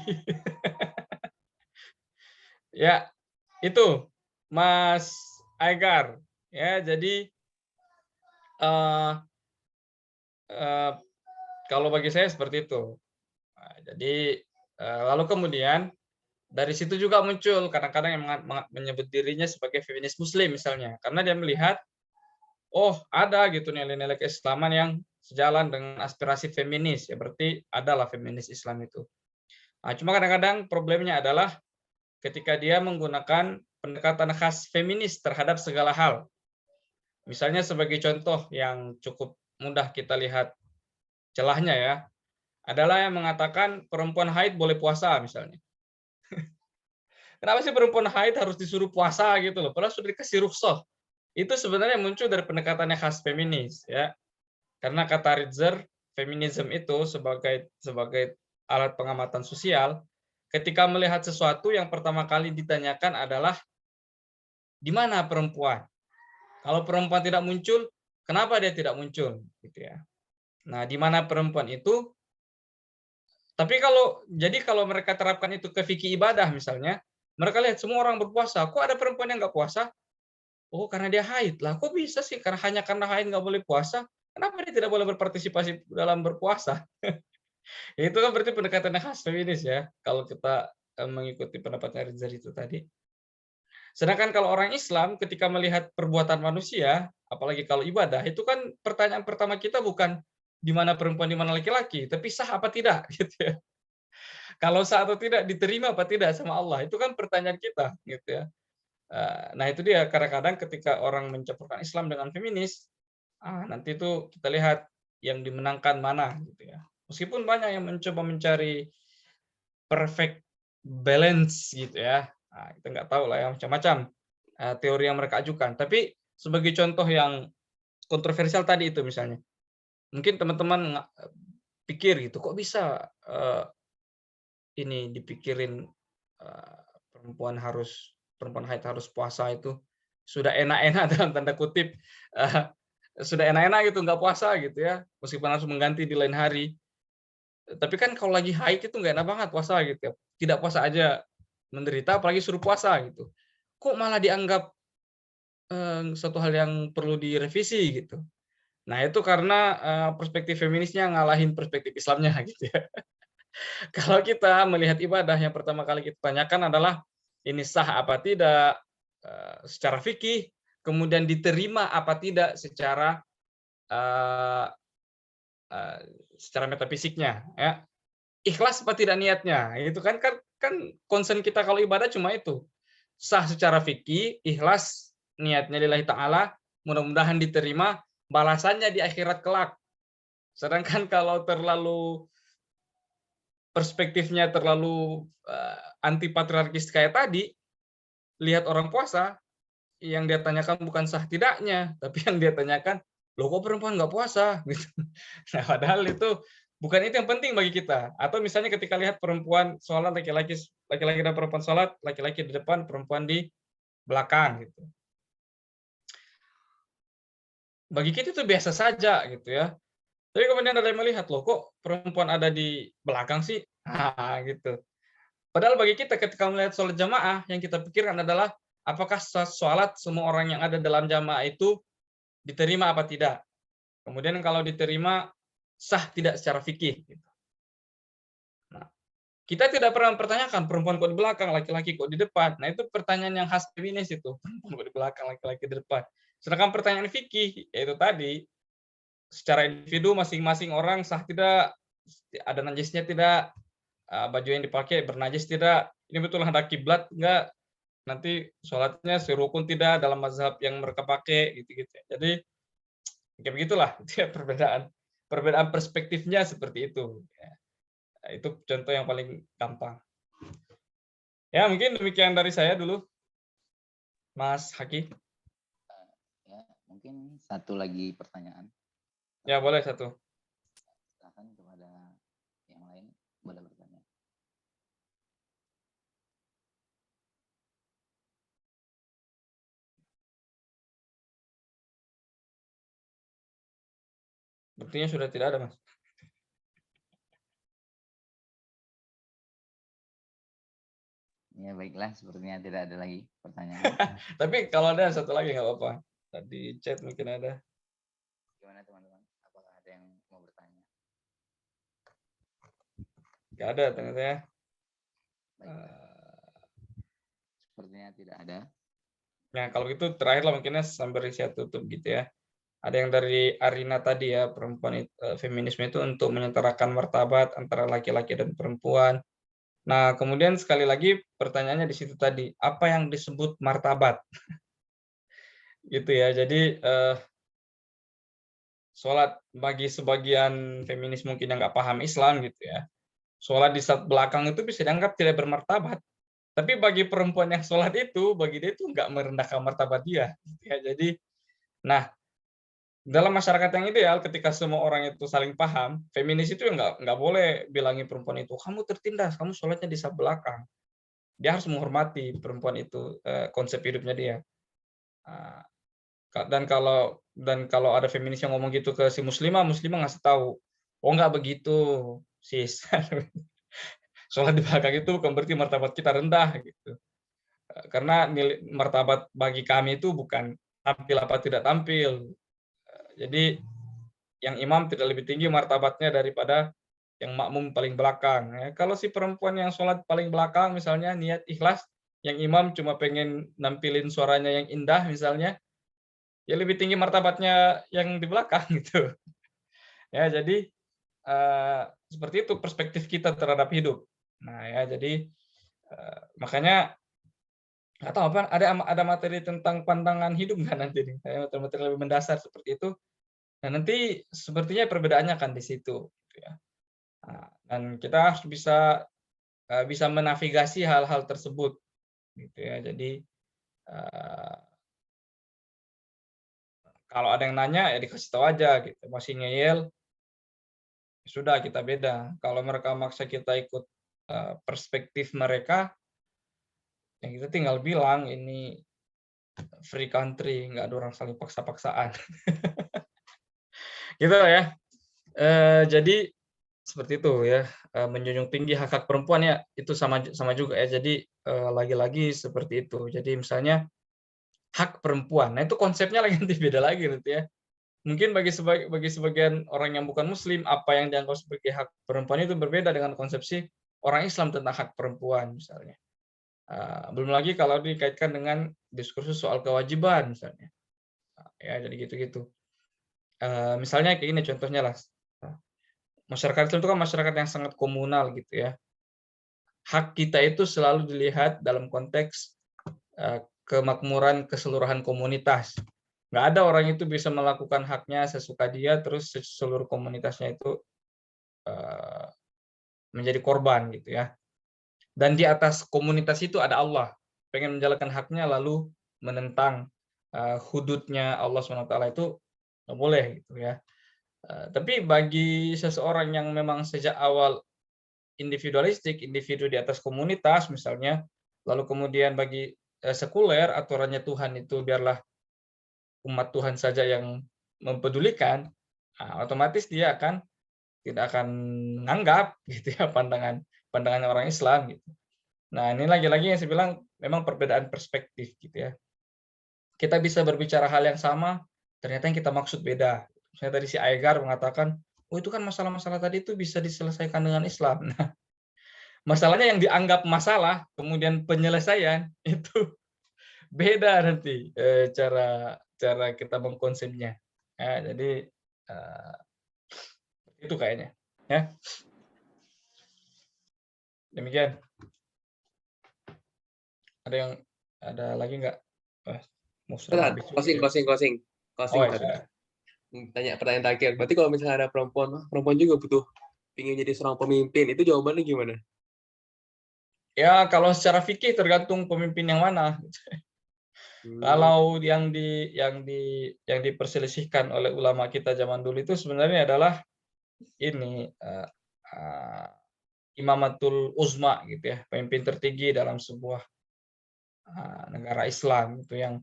Ya, itu Mas Aigar. Ya, jadi kalau bagi saya seperti itu. Nah, jadi lalu kemudian dari situ juga muncul kadang-kadang yang menyebut dirinya sebagai feminis Muslim misalnya, karena dia melihat oh ada gitu nilai-nilai keislaman yang sejalan dengan aspirasi feminis, ya berarti adalah feminis Islam itu. Nah, cuma kadang-kadang problemnya adalah ketika dia menggunakan pendekatan khas feminis terhadap segala hal. Misalnya sebagai contoh yang cukup mudah kita lihat celahnya ya, adalah yang mengatakan perempuan haid boleh puasa misalnya. Kenapa sih perempuan haid harus disuruh puasa gitu loh? Padahal sudah dikasih rukhsah. Itu sebenarnya muncul dari pendekatannya khas feminis ya. Karena kata Ritzer, feminisme itu sebagai alat pengamatan sosial, ketika melihat sesuatu yang pertama kali ditanyakan adalah di mana perempuan? Kalau perempuan tidak muncul, kenapa dia tidak muncul gitu ya. Nah, di mana perempuan itu? Tapi kalau mereka terapkan itu ke fikih ibadah misalnya, mereka lihat semua orang berpuasa, kok ada perempuan yang nggak puasa? Oh, karena dia haid. Lah, kok bisa sih? Hanya karena haid nggak boleh puasa? Kenapa dia tidak boleh berpartisipasi dalam berpuasa? Itu kan berarti pendekatannya khas feminis ya, kalau kita mengikuti pendapatnya Rizal itu tadi. Sedangkan kalau orang Islam ketika melihat perbuatan manusia, apalagi kalau ibadah, itu kan pertanyaan pertama kita bukan di mana perempuan, di mana laki-laki, tapi sah apa tidak gitu ya. Kalau sah atau tidak, diterima apa tidak sama Allah, itu kan pertanyaan kita gitu ya. Nah, itu dia kadang-kadang ketika orang mencampurkan Islam dengan feminis, nanti itu kita lihat yang dimenangkan mana gitu ya. Meskipun banyak yang mencoba mencari perfect balance gitu ya. Nah, kita nggak tahu lah ya, macam-macam teori yang mereka ajukan. Tapi sebagai contoh yang kontroversial tadi itu misalnya, mungkin teman-teman pikir gitu, kok bisa ini dipikirin perempuan haid harus puasa itu sudah enak-enak dalam tanda kutip, sudah enak-enak gitu nggak puasa gitu ya, meskipun harus mengganti di lain hari. Tapi kan kalau lagi haid itu nggak enak banget puasa gitu ya. Tidak puasa aja menderita, apalagi suruh puasa gitu. Kok malah dianggap suatu hal yang perlu direvisi gitu. Nah, itu karena perspektif feminisnya ngalahin perspektif Islamnya gitu ya. Kalau kita melihat ibadah, yang pertama kali kita tanyakan adalah ini sah apa tidak secara fikih, kemudian diterima apa tidak secara metafisiknya ya. Ikhlas apa tidak niatnya, itu kan concern kita kalau ibadah cuma itu, sah secara fikih, ikhlas niatnya lillahi ta'ala, mudah-mudahan diterima, balasannya di akhirat kelak. Sedangkan kalau terlalu perspektifnya terlalu anti patriarkis kayak tadi, lihat orang puasa, yang dia tanyakan bukan sah tidaknya, tapi yang dia tanyakan, loh kok perempuan nggak puasa? Gitu. Nah, padahal itu bukan itu yang penting bagi kita. Atau misalnya ketika lihat perempuan sholat, laki-laki dan perempuan sholat, laki-laki di depan, perempuan di belakang gitu. Bagi kita itu biasa saja gitu ya. Tapi kemudian ada yang melihat, loh kok perempuan ada di belakang sih? Gitu. Padahal bagi kita ketika melihat sholat jamaah, yang kita pikirkan adalah apakah sholat semua orang yang ada dalam jamaah itu diterima apa tidak. Kemudian kalau diterima, sah tidak secara fikih. Nah, kita tidak pernah mempertanyakan perempuan kok di belakang, laki-laki kok di depan. Nah, itu pertanyaan yang khas feminis itu, perempuan kok di belakang, laki-laki di depan. Sedangkan pertanyaan fikih, yaitu tadi, secara individu masing-masing orang sah tidak, ada najisnya tidak, baju yang dipakai bernajis tidak, ini betul hendak kiblat enggak, nanti sholatnya serukun tidak dalam mazhab yang mereka pakai gitu-gitu. Jadi kayak begitulah, perbedaan perspektifnya seperti itu. Itu contoh yang paling gampang. Ya, mungkin demikian dari saya dulu, Mas Haki.
Ya, mungkin satu lagi pertanyaan.
Ya, boleh satu.
Silakan kepada yang lain, boleh bertanya.
Buktinya sudah tidak ada, Mas.
Ya, baiklah, sepertinya tidak ada lagi pertanyaan.
Tapi kalau ada satu lagi nggak apa-apa. Tadi chat mungkin ada.
Gimana teman-teman? Apakah ada yang mau bertanya?
Nggak ada ternyata ya.
Sepertinya tidak ada.
Nah, kalau gitu terakhir lah mungkinnya sambil saya tutup gitu ya. Ada yang dari Arina tadi ya, perempuan feminisme itu untuk menyetarakan martabat antara laki-laki dan perempuan. Nah, kemudian sekali lagi pertanyaannya di situ tadi, apa yang disebut martabat? Gitu ya. Jadi sholat bagi sebagian feminis mungkin yang nggak paham Islam gitu ya. Sholat di saat belakang itu bisa dianggap tidak bermartabat. Tapi bagi perempuan yang sholat itu, bagi dia itu nggak merendahkan martabat dia. Ya, jadi, nah, dalam masyarakat yang ideal, ketika semua orang itu saling paham, feminis itu nggak boleh bilangi perempuan itu, kamu tertindas, kamu sholatnya di saf belakang. Dia harus menghormati perempuan itu, konsep hidupnya dia. Dan kalau ada feminis yang ngomong gitu ke si muslimah ngasih tahu, oh nggak begitu, sis. Sholat di belakang itu bukan berarti martabat kita rendah gitu. Karena martabat bagi kami itu bukan tampil apa tidak tampil. Jadi yang imam tidak lebih tinggi martabatnya daripada yang makmum paling belakang. Kalau si perempuan yang sholat paling belakang misalnya niat ikhlas, yang imam cuma pengen nampilin suaranya yang indah misalnya, ya lebih tinggi martabatnya yang di belakang gitu. Ya, jadi seperti itu perspektif kita terhadap hidup. Nah, ya jadi makanya nggak tahu apa ada materi tentang pandangan hidup nggak nanti nih, materi lebih mendasar seperti itu. Nah, nanti sepertinya perbedaannya kan di situ, gitu ya. Nah, dan kita harus bisa menavigasi hal-hal tersebut, gitu ya. Jadi kalau ada yang nanya ya dikasih tahu aja, gitu. Masih ngeyel, sudah kita beda. Kalau mereka maksa kita ikut perspektif mereka, ya kita tinggal bilang ini free country, nggak ada orang saling paksa-paksaan. Gitu ya. Jadi seperti itu ya, menjunjung tinggi hak-hak perempuan ya, itu sama juga ya. Jadi lagi-lagi seperti itu. Jadi misalnya hak perempuan, nah itu konsepnya lagi nanti beda lagi nanti ya. Mungkin bagi sebagian orang yang bukan muslim, apa yang dianggap sebagai hak perempuan itu berbeda dengan konsepsi orang Islam tentang hak perempuan misalnya. Belum lagi kalau dikaitkan dengan diskursus soal kewajiban misalnya. Ya, jadi gitu-gitu. Misalnya kayak ini contohnya lah. Masyarakat Islam itu kan masyarakat yang sangat komunal gitu ya. Hak kita itu selalu dilihat dalam konteks kemakmuran keseluruhan komunitas. Nggak ada orang itu bisa melakukan haknya sesuka dia, terus seluruh komunitasnya itu menjadi korban gitu ya. Dan di atas komunitas itu ada Allah, pengen menjalankan haknya lalu menentang hududnya Allah SWT itu nggak boleh gitu ya. Tapi bagi seseorang yang memang sejak awal individualistik, individu di atas komunitas misalnya, lalu kemudian bagi sekuler aturannya Tuhan itu biarlah umat Tuhan saja yang mempedulikan, otomatis dia tidak akan menganggap gitu ya pandangan orang Islam gitu. Nah, ini lagi-lagi yang saya bilang memang perbedaan perspektif gitu ya. Kita bisa berbicara hal yang sama, ternyata yang kita maksud beda. Misalnya tadi si Aigar mengatakan, oh itu kan masalah-masalah tadi itu bisa diselesaikan dengan Islam. Nah, masalahnya yang dianggap masalah, kemudian penyelesaian itu beda nanti cara kita mengkonsepnya. Ya, jadi itu kayaknya. Ya. Demikian. Ada lagi nggak?
Closing.
Oh, ya sudah.
Tanya pertanyaan terakhir. Berarti kalau misalnya ada perempuan juga butuh ingin jadi seorang pemimpin, itu jawabannya gimana?
Ya, kalau secara fikih tergantung pemimpin yang mana. Kalau yang diperselisihkan oleh ulama kita zaman dulu itu sebenarnya adalah ini imamatul uzma gitu ya, pemimpin tertinggi dalam sebuah negara Islam itu yang,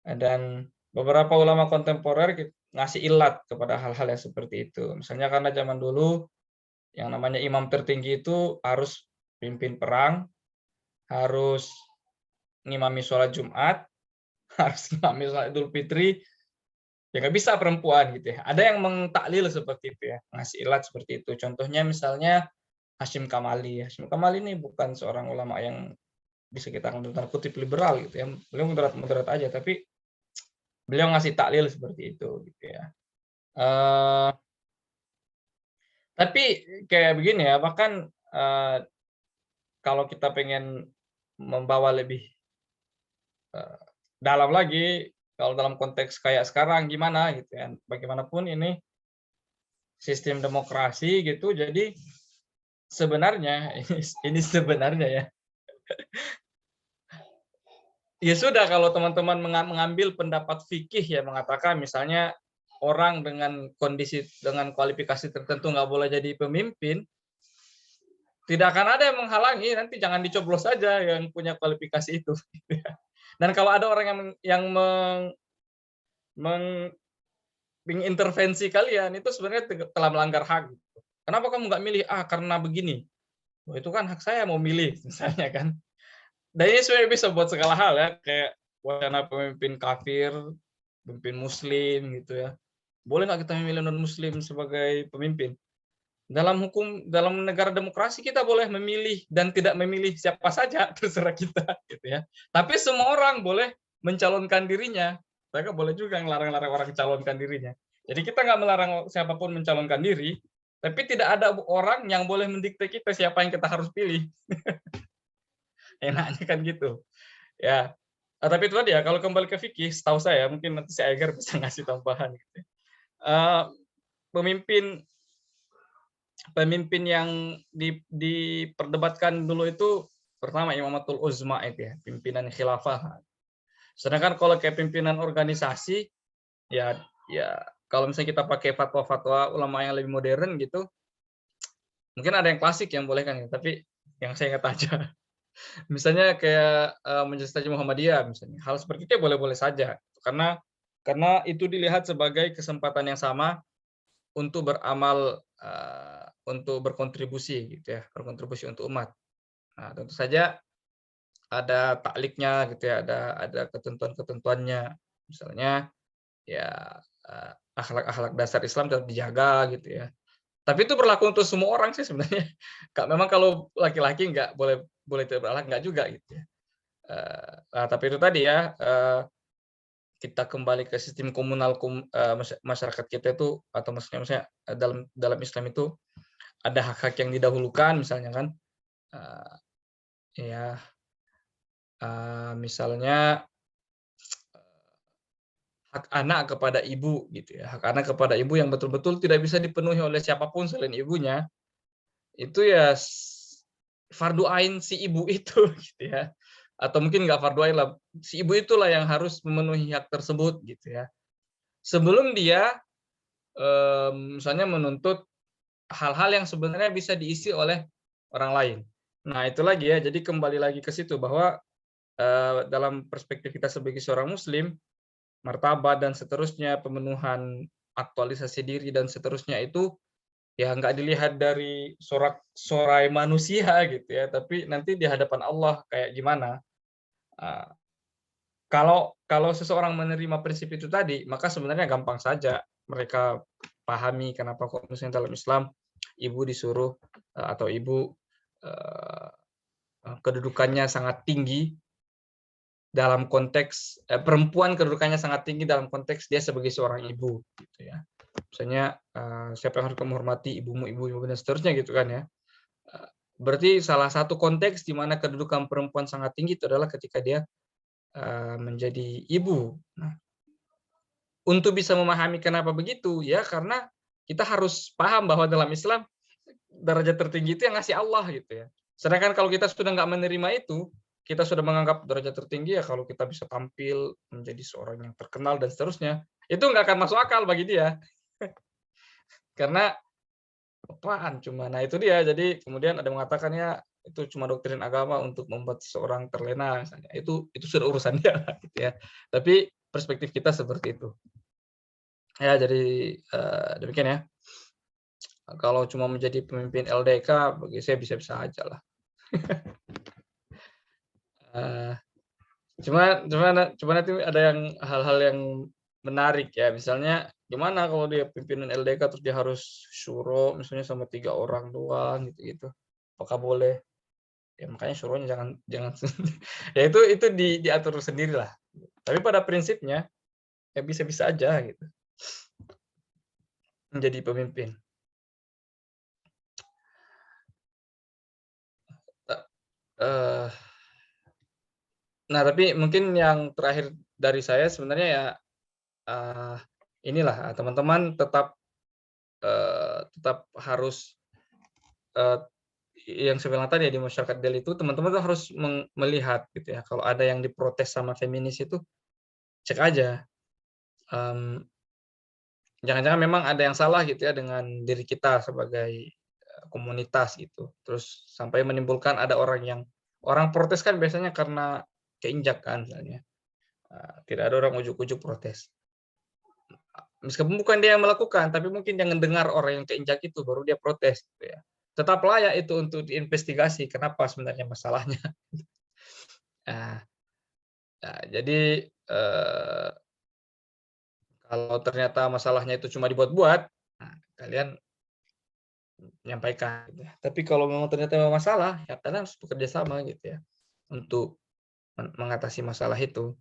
dan beberapa ulama kontemporer ngasih ilat kepada hal-hal yang seperti itu. Misalnya karena zaman dulu yang namanya imam tertinggi itu harus pimpin perang, harus ngimami sholat Jumat, harus ngimami sholat Idul Fitri, ya nggak bisa perempuan gitu ya. Ada yang mentaklil seperti itu ya, ngasih ilat seperti itu. Contohnya misalnya Hashim Kamali. Hashim Kamali ini bukan seorang ulama yang bisa kita tanda kutip liberal gitu ya. Beliau moderat aja, tapi beliau ngasih taklil seperti itu gitu ya. Tapi kayak begini ya, bahkan kalau kita pengen membawa lebih dalam lagi, kalau dalam konteks kayak sekarang gimana gitu ya, bagaimanapun ini sistem demokrasi gitu, jadi sebenarnya ini sebenarnya ya, Ya sudah, kalau teman-teman mengambil pendapat fikih ya mengatakan misalnya orang dengan kondisi dengan kualifikasi tertentu nggak boleh jadi pemimpin, tidak akan ada yang menghalangi, nanti jangan dicoblos saja yang punya kualifikasi itu. Dan kalau ada orang yang mengintervensi kalian, itu sebenarnya telah melanggar hak. Kenapa kamu nggak milih? Karena begini. Itu kan hak saya mau milih, misalnya kan. Dan ini sebenarnya bisa buat segala hal ya, kayak wacana pemimpin kafir, pemimpin muslim gitu ya. Boleh nggak kita memilih non-muslim sebagai pemimpin? Dalam negara demokrasi kita boleh memilih dan tidak memilih siapa saja, terserah kita gitu ya. Tapi semua orang boleh mencalonkan dirinya. Mereka boleh juga ngelarang-larang orang mencalonkan dirinya. Jadi kita nggak melarang siapapun mencalonkan diri, tapi tidak ada orang yang boleh mendikte kita siapa yang kita harus pilih. Enaknya kan gitu. Ya. Tapi itu tadi ya, kalau kembali ke fikih, setahu saya, mungkin nanti si Aigar bisa ngasih tambahan. Gitu. Pemimpin yang diperdebatkan dulu itu pertama Imamatul Uzma itu ya, pimpinan khilafah. Sedangkan kalau kayak pimpinan organisasi, ya kalau misalnya kita pakai fatwa-fatwa ulama yang lebih modern gitu, mungkin ada yang klasik yang boleh kan, tapi yang saya ingat aja. Misalnya kayak Majelis Taklim Muhammadiyah misalnya, hal seperti itu boleh-boleh saja, karena itu dilihat sebagai kesempatan yang sama untuk beramal, untuk berkontribusi gitu ya, berkontribusi untuk umat. Nah, tentu saja ada takliknya gitu ya, ada ketentuan-ketentuannya, misalnya ya akhlak-akhlak dasar Islam tetap dijaga gitu ya. Tapi itu berlaku untuk semua orang sih sebenarnya. Memang kalau laki-laki nggak boleh tidak berakhlak, nggak juga gitu ya. Tapi itu tadi ya, kita kembali ke sistem komunal masyarakat kita itu, atau maksudnya dalam Islam itu ada hak-hak yang didahulukan misalnya kan, misalnya hak anak kepada ibu gitu ya, hak anak kepada ibu yang betul-betul tidak bisa dipenuhi oleh siapapun selain ibunya, itu ya fardu ain si ibu itu gitu ya, atau mungkin nggak fardu ain lah, si ibu itulah yang harus memenuhi hak tersebut gitu ya, sebelum dia misalnya menuntut hal-hal yang sebenarnya bisa diisi oleh orang lain. Nah itu lagi ya, jadi kembali lagi ke situ bahwa dalam perspektif kita sebagai seorang muslim, martabat dan seterusnya, pemenuhan aktualisasi diri dan seterusnya itu ya nggak dilihat dari sorak-sorai manusia gitu ya, tapi nanti di hadapan Allah kayak gimana. Kalau seseorang menerima prinsip itu tadi, maka sebenarnya gampang saja mereka pahami kenapa kok misalnya dalam Islam ibu disuruh atau ibu kedudukannya sangat tinggi dalam konteks perempuan, kedudukannya sangat tinggi dalam konteks dia sebagai seorang ibu gitu ya. Misalnya siapa yang harus kamu hormati, ibumu, ibu dan seterusnya gitu kan ya. Berarti salah satu konteks di mana kedudukan perempuan sangat tinggi itu adalah ketika dia menjadi ibu. Nah, untuk bisa memahami kenapa begitu ya, karena kita harus paham bahwa dalam Islam derajat tertinggi itu yang ngasih Allah gitu ya. Sedangkan kalau kita sudah nggak menerima itu, kita sudah menganggap derajat tertinggi ya kalau kita bisa tampil menjadi seorang yang terkenal dan seterusnya, itu nggak akan masuk akal bagi dia. Karena apaan cuma, nah itu dia. Jadi kemudian ada mengatakan ya itu cuma doktrin agama untuk membuat seorang terlena misalnya. Itu sudah urusan dia gitu ya. Tapi perspektif kita seperti itu. Ya jadi demikian ya. Kalau cuma menjadi pemimpin LDK bagi saya bisa-bisa aja lah. Cuma nanti ada hal-hal yang menarik ya, misalnya gimana kalau dia pimpinan LDK terus dia harus syuro misalnya sama 3 orang doang gitu, apakah boleh? Ya makanya syuronya jangan ya itu diatur sendiri lah. Tapi pada prinsipnya ya bisa-bisa aja gitu menjadi pemimpin. Nah tapi mungkin yang terakhir dari saya sebenarnya ya inilah teman-teman tetap harus yang saya bilang tadi ya, di masyarakat Delhi itu teman-teman tuh harus melihat gitu ya. Kalau ada yang diprotes sama feminis itu, cek aja. Jangan-jangan memang ada yang salah gitu ya dengan diri kita sebagai komunitas gitu. Terus sampai menimbulkan ada orang protes kan biasanya karena keinjak kan misalnya. Tidak ada orang ujuk-ujuk protes. Meskipun bukan dia yang melakukan, tapi mungkin yang mendengar orang yang keinjak itu baru dia protes gitu ya. Tetap layak itu untuk diinvestigasi kenapa sebenarnya masalahnya. Jadi kalau ternyata masalahnya itu cuma dibuat-buat, kalian menyampaikan. Gitu ya. Tapi kalau memang ternyata memang masalah, ya kalian harus bekerja sama gitu ya untuk mengatasi masalah itu.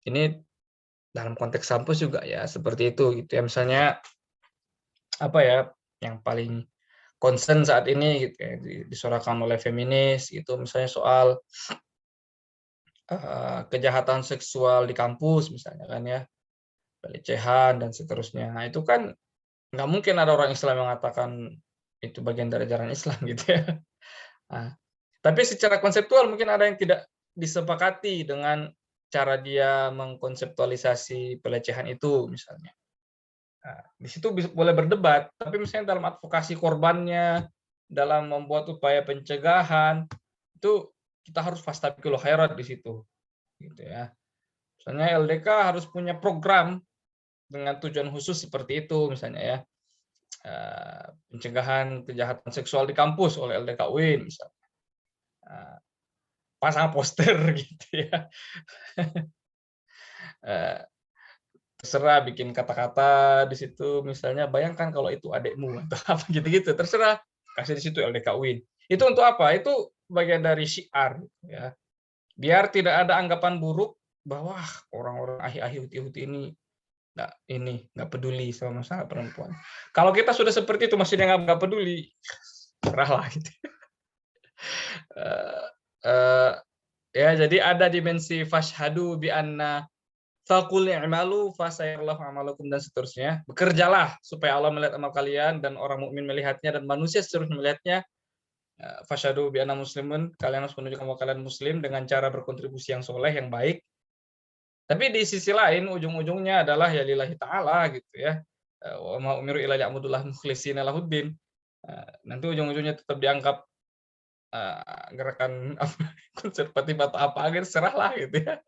Ini dalam konteks kampus juga ya seperti itu gitu ya. Misalnya apa ya yang paling concern saat ini gitu ya, disuarakan oleh feminis gitu, misalnya soal kejahatan seksual di kampus misalnya kan ya, pelecehan dan seterusnya. Nah, itu kan nggak mungkin ada orang Islam yang mengatakan itu bagian dari ajaran Islam gitu ya. Nah, tapi secara konseptual mungkin ada yang tidak disepakati dengan cara dia mengkonseptualisasi pelecehan itu misalnya. Nah, di situ boleh berdebat, tapi misalnya dalam advokasi korbannya, dalam membuat upaya pencegahan, itu kita harus fastabiqul khairat di situ. Gitu ya. Misalnya LDK harus punya program dengan tujuan khusus seperti itu misalnya ya. Pencegahan kejahatan seksual di kampus oleh LDK UIN misalnya. Pasang poster gitu ya. Terserah bikin kata-kata di situ misalnya, bayangkan kalau itu adikmu atau apa gitu-gitu, terserah kasih di situ LDK UIN. Itu untuk apa? Itu bagian dari syiar ya. Biar tidak ada anggapan buruk bahwa orang-orang ahi-ahi huti-huti ini nggak peduli sama masalah perempuan. Kalau kita sudah seperti itu masih nggak peduli, serahlah gitu. Ya jadi ada dimensi fashhadu bi anna faqul i'malu fasayarallahu amalakum dan seterusnya. Bekerjalah supaya Allah melihat amal kalian dan orang mukmin melihatnya dan manusia seterusnya melihatnya. Fashhadu bi anna muslimun, kalian harus menunjukkan bahwa kalian muslim dengan cara berkontribusi yang soleh, yang baik. Tapi di sisi lain ujung-ujungnya adalah ya lillahi ta'ala gitu ya. Wa ma umiru illa liya'budullah mukhlishina lahuddin. Nanti ujung-ujungnya tetap dianggap gerakan konservatif atau apa gitu, serahlah gitu ya.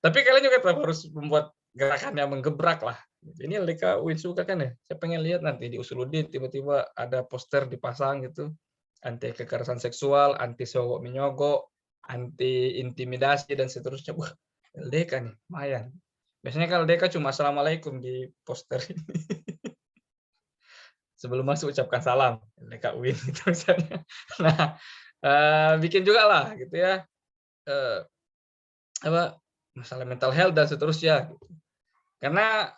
Tapi kalian juga tetap harus membuat gerakan yang menggebrak lah. Ini LDK UIN suka kan ya. Saya pengen lihat nanti di Usuluddin tiba-tiba ada poster dipasang gitu. Anti kekerasan seksual, anti sogok menyogok, anti intimidasi dan seterusnya. Wah, LDK nih, lumayan. Biasanya kalau LDK cuma assalamualaikum di poster ini. Sebelum masuk ucapkan salam, LDK UIN gitu misalnya. Nah, bikin juga lah gitu ya. Masalah mental health dan seterusnya. Gitu. Karena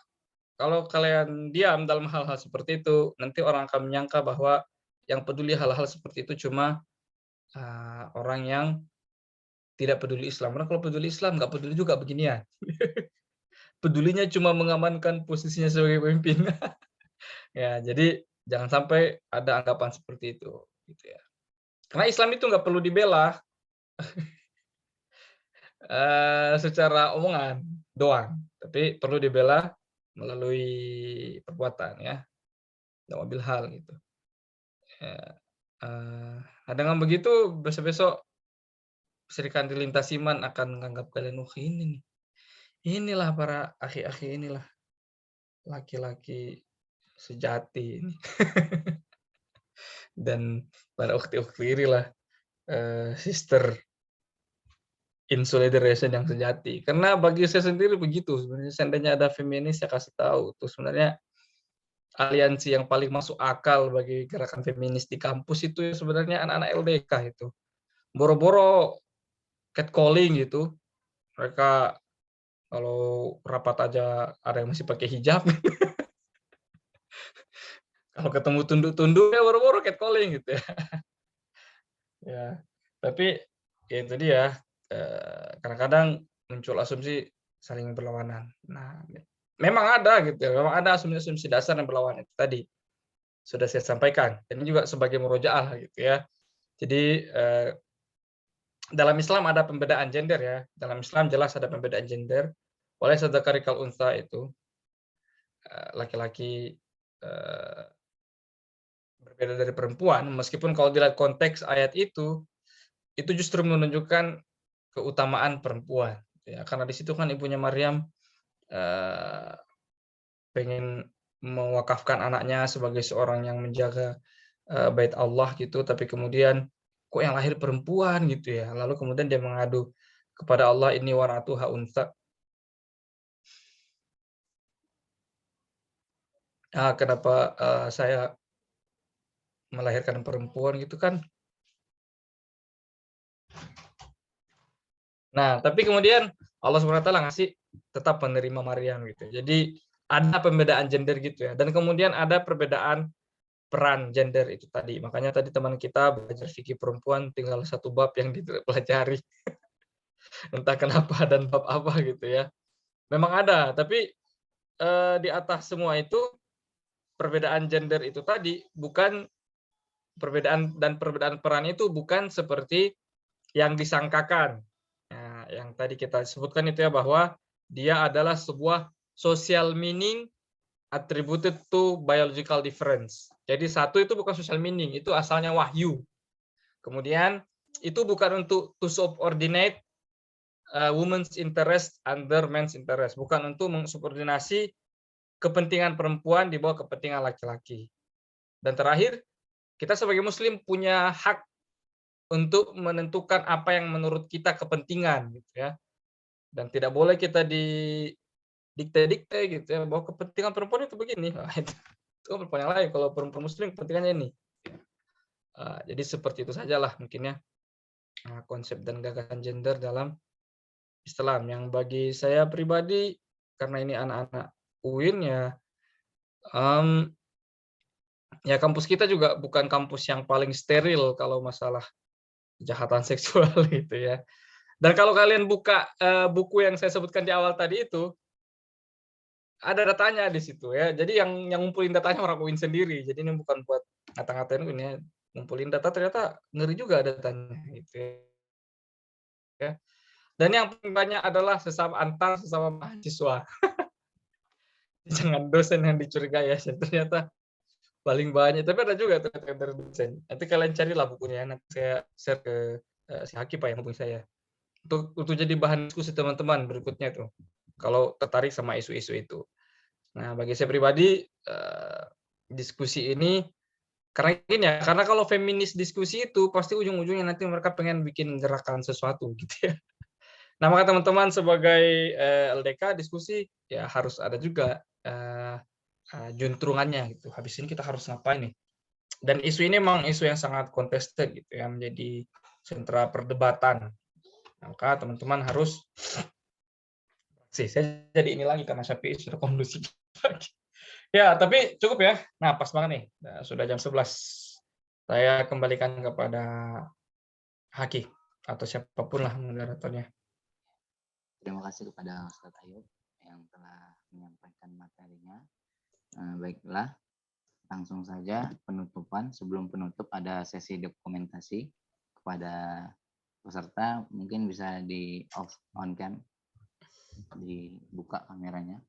kalau kalian diam dalam hal-hal seperti itu, nanti orang akan menyangka bahwa yang peduli hal-hal seperti itu cuma orang yang tidak peduli Islam. Karena kalau peduli Islam, nggak peduli juga beginian. Pedulinya cuma mengamankan posisinya sebagai pemimpin. Ya, jadi jangan sampai ada anggapan seperti itu. Gitu ya. Karena Islam itu nggak perlu dibela secara omongan doang, tapi perlu dibela melalui perbuatan ya, dakwah bil hal gitu. Dengan begitu besok-besok Serikandi Lintas Iman akan menganggap kalian ini nih. Inilah para akhi-akhi, inilah laki-laki sejati ini. Dan para ukhti-ukhti inilah sister in solidarity yang sejati. Karena bagi saya sendiri begitu sebenarnya. Seandainya ada feminis saya kasih tahu tuh sebenarnya aliansi yang paling masuk akal bagi gerakan feminis di kampus itu sebenarnya anak-anak LDK itu. Boro-boro catcalling gitu. Mereka kalau rapat aja ada yang masih pakai hijab. Kalau ketemu tunduk-tunduk ya boro-boro catcalling gitu ya. Ya, tapi ya itu dia. Kadang-kadang muncul asumsi saling berlawanan. Nah, memang ada gitu ya. Memang ada asumsi dasar yang berlawanan itu tadi. Sudah saya sampaikan. Ini juga sebagai murojaah gitu ya. Jadi dalam Islam ada pembedaan gender ya. Dalam Islam jelas ada pembedaan gender. Oleh dzakari kal unsa itu laki-laki berbeda dari perempuan, meskipun kalau dilihat konteks ayat itu justru menunjukkan keutamaan perempuan. Ya, karena di situ kan ibunya Maryam pengen mewakafkan anaknya sebagai seorang yang menjaga bait Allah gitu, tapi kemudian kok yang lahir perempuan gitu ya. Lalu kemudian dia mengadu kepada Allah, ini waratuha unsa. Kenapa saya melahirkan perempuan gitu kan. Nah, tapi kemudian Allah SWT ngasih tetap menerima Maryam gitu. Jadi ada pembedaan gender gitu ya. Dan kemudian ada perbedaan peran gender itu tadi. Makanya tadi teman kita belajar fikih perempuan tinggal satu bab yang dipelajari. Entah kenapa dan bab apa gitu ya. Memang ada, tapi di atas semua itu perbedaan gender itu tadi bukan perbedaan peran itu bukan seperti yang disangkakan. Nah, yang tadi kita sebutkan itu ya, bahwa dia adalah sebuah social meaning attributed to biological difference. Jadi satu itu bukan social meaning, itu asalnya wahyu. Kemudian itu bukan untuk to subordinate women's interest under men's interest, bukan untuk mensubordinasi kepentingan perempuan di bawah kepentingan laki-laki. Dan terakhir, kita sebagai muslim punya hak untuk menentukan apa yang menurut kita kepentingan gitu ya. Dan tidak boleh kita dikte-dikte gitu ya, bahwa kepentingan perempuan itu begini. Nah, itu perempuan yang lain, kalau perempuan muslim kepentingannya ini. Jadi seperti itu sajalah mungkin ya konsep dan gagasan gender dalam Islam, yang bagi saya pribadi, karena ini anak-anak UIN ya, ya kampus kita juga bukan kampus yang paling steril kalau masalah kejahatan seksual gitu ya. Dan kalau kalian buka buku yang saya sebutkan di awal tadi itu, ada datanya di situ ya. Jadi yang ngumpulin datanya orang UIN sendiri. Jadi ini bukan buat ngata-ngatain UIN ya. Ngumpulin data ternyata ngeri juga datanya gitu ya. Dan yang paling banyak adalah sesama mahasiswa. Jangan dosen yang dicurigai ya. Ternyata paling banyak, tapi ada juga dari dosen. Nanti kalian carilah bukunya, nanti saya share ke si Haki Pak yang hubungi saya. Untuk jadi bahan diskusi teman-teman berikutnya tuh, kalau tertarik sama isu-isu itu. Nah, bagi saya pribadi, diskusi ini, karena gini ya, karena kalau feminis diskusi itu, pasti ujung-ujungnya nanti mereka pengen bikin gerakan sesuatu gitu ya. Nah, maka teman-teman sebagai LDK diskusi, ya harus ada juga juntrungannya gitu. Habis ini kita harus ngapain nih? Dan isu ini memang isu yang sangat contested gitu ya, menjadi sentra perdebatan. Maka teman-teman harus saya jadi ini lagi karena Syafi'i sudah kondusif lagi. Ya, tapi cukup ya. Nah, pas banget nih. Nah, sudah jam 11. Saya kembalikan kepada Haki atau siapapun lah moderatornya.
Terima kasih kepada Ustadz Ayub yang telah menyampaikan materinya. Baiklah, langsung saja penutupan. Sebelum penutup ada sesi dokumentasi kepada peserta, mungkin bisa di off on cam, dibuka kameranya.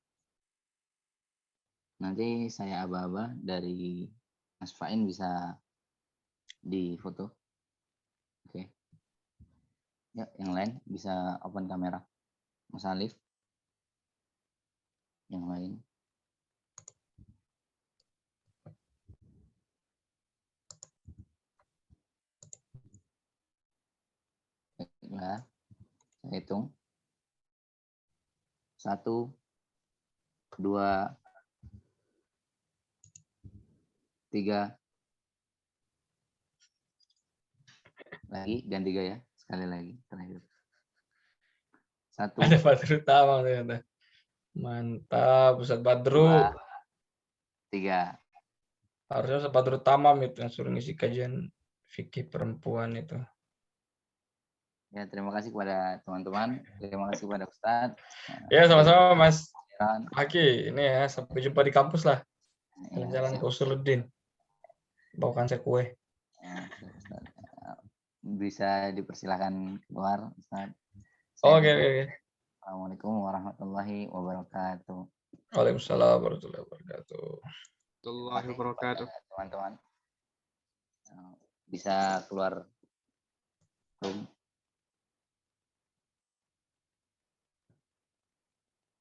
Nanti saya aba-aba dari Mas Fain bisa difoto. Oke. Ya, yang lain bisa open kamera. Mas Alif. Yang lain. Baiklah, saya hitung. 1, 2, 3. Lagi, ganti gaya. Sekali lagi, terakhir. 1.
Ada Badru Tamam ternyata. Mantap, Ustadz Badru.
2, 3.
Harusnya Ustadz Badru Tamam itu yang suruh ngisi kajian fikih perempuan itu.
Ya, terima kasih kepada teman-teman. Terima kasih kepada Ustadz.
Ya, sama-sama Mas Haki. Ini ya, sampai jumpa di kampus lah. Jalan-jalan ke Usuluddin. Bawakan saya kue.
Ya, bisa dipersilakan keluar, Ustaz. Saya
Oke,
tutup.
oke, oke.
Assalamualaikum warahmatullahi wabarakatuh.
Waalaikumsalam warahmatullahi wabarakatuh.
Warahmatullahi wabarakatuh.
Teman-teman bisa keluar